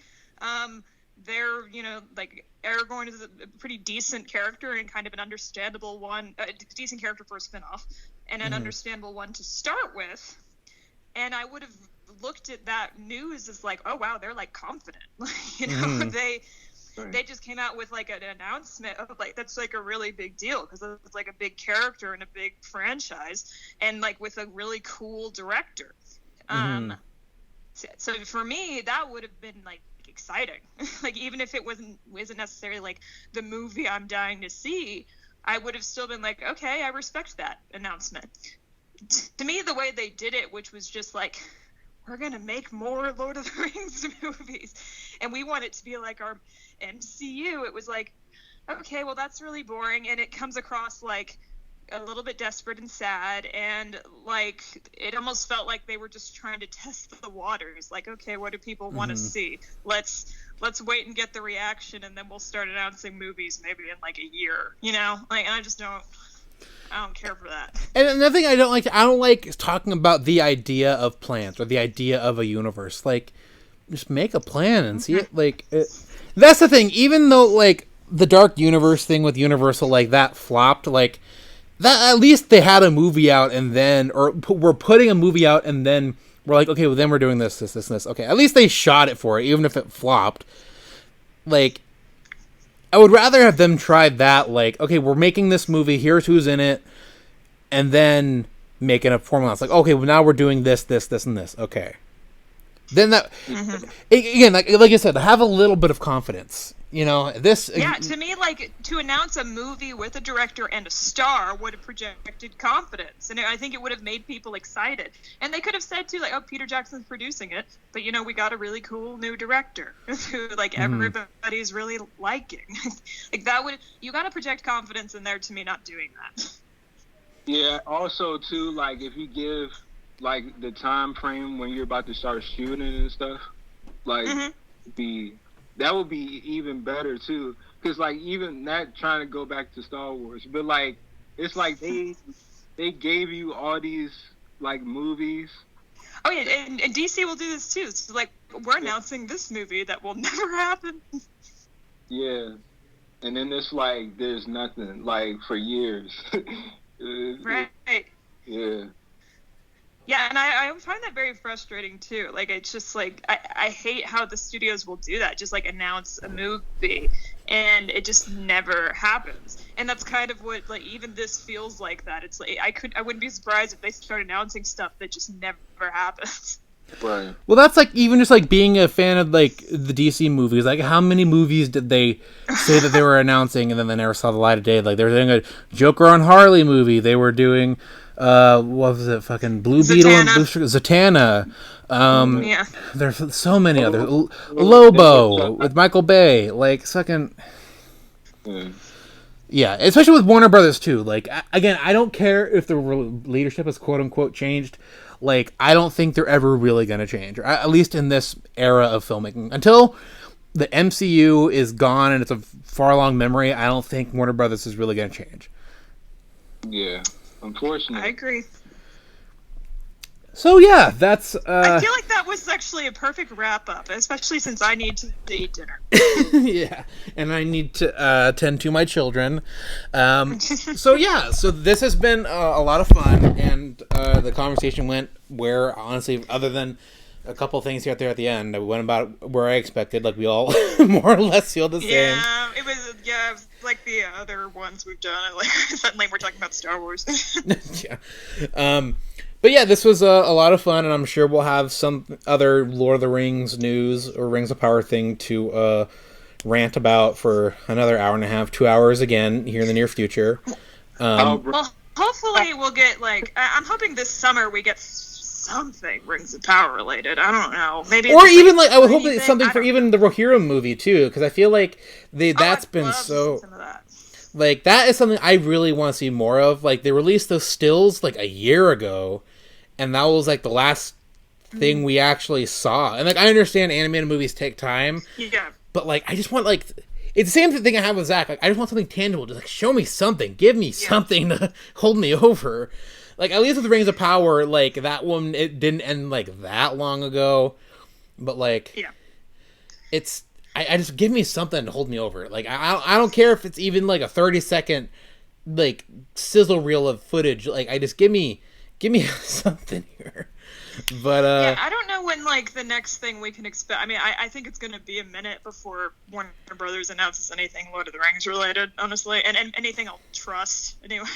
Speaker 3: They're, you know, like, Aragorn is a pretty decent character and kind of an understandable one, a decent character for a spinoff, and an understandable one to start with. And I would have looked at that news as like, oh, wow, they're, like, confident. You know, they just came out with, like, an announcement of, like, that's, like, a really big deal because it's, like, a big character and a big franchise and, like, with a really cool director. So for me, that would have been, like, exciting. Like, even if it wasn't necessarily, like, the movie I'm dying to see, I would have still been like, okay, I respect that announcement. To me, the way they did it, which was just like, we're going to make more Lord of the Rings movies, and we want it to be like our MCU, it was like, okay, well, that's really boring, and it comes across like a little bit desperate and sad, and, like, it almost felt like they were just trying to test the waters, like, okay, what do people want to see? Let's wait and get the reaction, and then we'll start announcing movies maybe in, like, a year, you know? Like, and I don't care for that. And
Speaker 1: another thing I don't like talking about the idea of plans or the idea of a universe. Like, just make a plan and see it. Like, that's the thing. Even though, like, the Dark Universe thing with Universal, like, that flopped, like, that at least they had a movie out and then, or we're putting a movie out and then we're like, okay, well, then we're doing this. Okay, at least they shot it for it, even if it flopped. Like, I would rather have them try that, like, okay, we're making this movie, here's who's in it, and then making a formula. It's like, okay, well, now we're doing this, and this. Okay. Then that, again, like I said, have a little bit of confidence. You know, this...
Speaker 3: Yeah, to me, like, to announce a movie with a director and a star would have projected confidence. And I think it would have made people excited. And they could have said, too, like, oh, Peter Jackson's producing it, but, you know, we got a really cool new director who, like, everybody's really liking. Like, that would... You got to project confidence in there, to me, not doing that.
Speaker 2: Yeah, also, too, like, if you give, like, the time frame when you're about to start shooting and stuff, like, that would be even better, too. Because, like, even not trying to go back to Star Wars, but, like, it's like they gave you all these, like, movies.
Speaker 3: Oh, yeah, and DC will do this, too. It's like, we're announcing this movie that will never happen.
Speaker 2: Yeah. And then it's like, there's nothing, like, for years.
Speaker 3: Right.
Speaker 2: Yeah.
Speaker 3: Yeah, and I find that very frustrating, too. Like, it's just, like, I hate how the studios will do that, just, like, announce a movie, and it just never happens. And that's kind of what, like, even this feels like that. It's like, I wouldn't be surprised if they start announcing stuff that just never happens.
Speaker 2: Right.
Speaker 1: Well, that's, like, even just, like, being a fan of, like, the DC movies. Like, how many movies did they say that they were announcing, and then they never saw the light of day? Like, they were doing a Joker on Harley movie. They were doing... what was it? Fucking Blue Beetle and Zatanna.
Speaker 3: Yeah.
Speaker 1: There's so many others. Lobo with Michael Bay. Like, fucking... Yeah, especially with Warner Brothers too. Like, again, I don't care if the leadership is quote unquote changed. Like, I don't think they're ever really going to change, or at least in this era of filmmaking. Until the MCU is gone and it's a far long memory, I don't think Warner Brothers is really going to change.
Speaker 2: Yeah, unfortunately.
Speaker 3: I agree.
Speaker 1: So yeah, that's.
Speaker 3: I feel like that was actually a perfect wrap up, especially since I need to eat dinner.
Speaker 1: Yeah, and I need to tend to my children. So yeah, so this has been a lot of fun, and the conversation went where, honestly, other than a couple things here at the end, we went about where I expected. Like, we all more or less feel the same.
Speaker 3: Yeah, it was like the other ones we've done. Like, suddenly we're talking about Star Wars.
Speaker 1: Yeah. But yeah, this was a lot of fun, and I'm sure we'll have some other Lord of the Rings news or Rings of Power thing to rant about for another hour and a half, 2 hours again here in the near future.
Speaker 3: Well, hopefully we'll get, like, I'm hoping this summer we get something Rings of Power related. I don't know. Maybe,
Speaker 1: or even like I would hope it's something for even the Rohirrim movie too, because I feel like that's been so. Some of that. Like, that is something I really want to see more of. Like, they released those stills like a year ago, and that was like the last thing we actually saw. And like, I understand animated movies take time.
Speaker 3: Yeah.
Speaker 1: But like, I just want, like, it's the same thing I have with Zach. Like, I just want something tangible. Just like, show me something. Give me something to hold me over. Like, at least with the Rings of Power, like, that one, it didn't end like that long ago. But like, it's. I just, give me something to hold me over. Like, I don't care if it's even like a 30-second like sizzle reel of footage. Like, I just give me something here. But
Speaker 3: yeah, I don't know when like the next thing we can expect. I mean, I think it's going to be a minute before Warner Brothers announces anything Lord of the Rings related, honestly, and anything I'll trust anyway.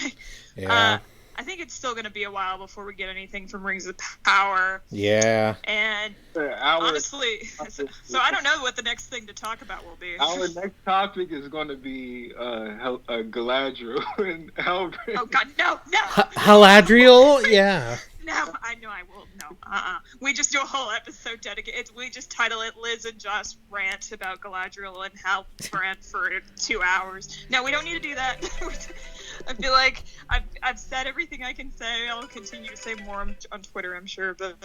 Speaker 1: Yeah.
Speaker 3: I think it's still going to be a while before we get anything from Rings of Power.
Speaker 1: Yeah.
Speaker 3: And honestly, so I don't know what the next thing to talk about will be.
Speaker 2: Our next topic is going to be Galadriel and Halbrand.
Speaker 3: Oh God, no.
Speaker 1: Haladriel, yeah.
Speaker 3: No, I know I will. No, we just do a whole episode dedicated. We just title it "Liz and Josh Rant About Galadriel and Halbrand" for 2 hours. No, we don't need to do that. I feel like I've said everything I can say. I'll continue to say more on Twitter, I'm sure, but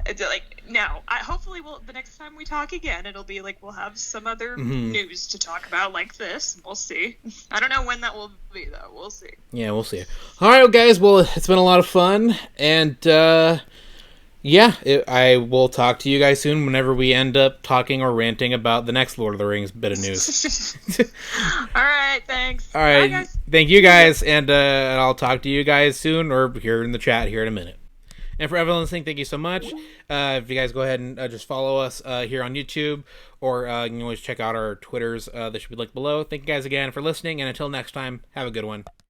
Speaker 3: it's like, no. Hopefully, the next time we talk again, it'll be like we'll have some other news to talk about, like this. We'll see. I don't know when that will be, though. We'll see. Yeah,
Speaker 1: we'll see. All right, guys. Well, it's been a lot of fun, and I will talk to you guys soon whenever we end up talking or ranting about the next Lord of the Rings bit of news.
Speaker 3: All right, thanks.
Speaker 1: All right, bye, thank you guys, and I'll talk to you guys soon or here in the chat here in a minute. And for everyone listening, thank you so much. If you guys go ahead and just follow us here on YouTube, or you can always check out our Twitters that should be linked below. Thank you guys again for listening, and until next time, have a good one.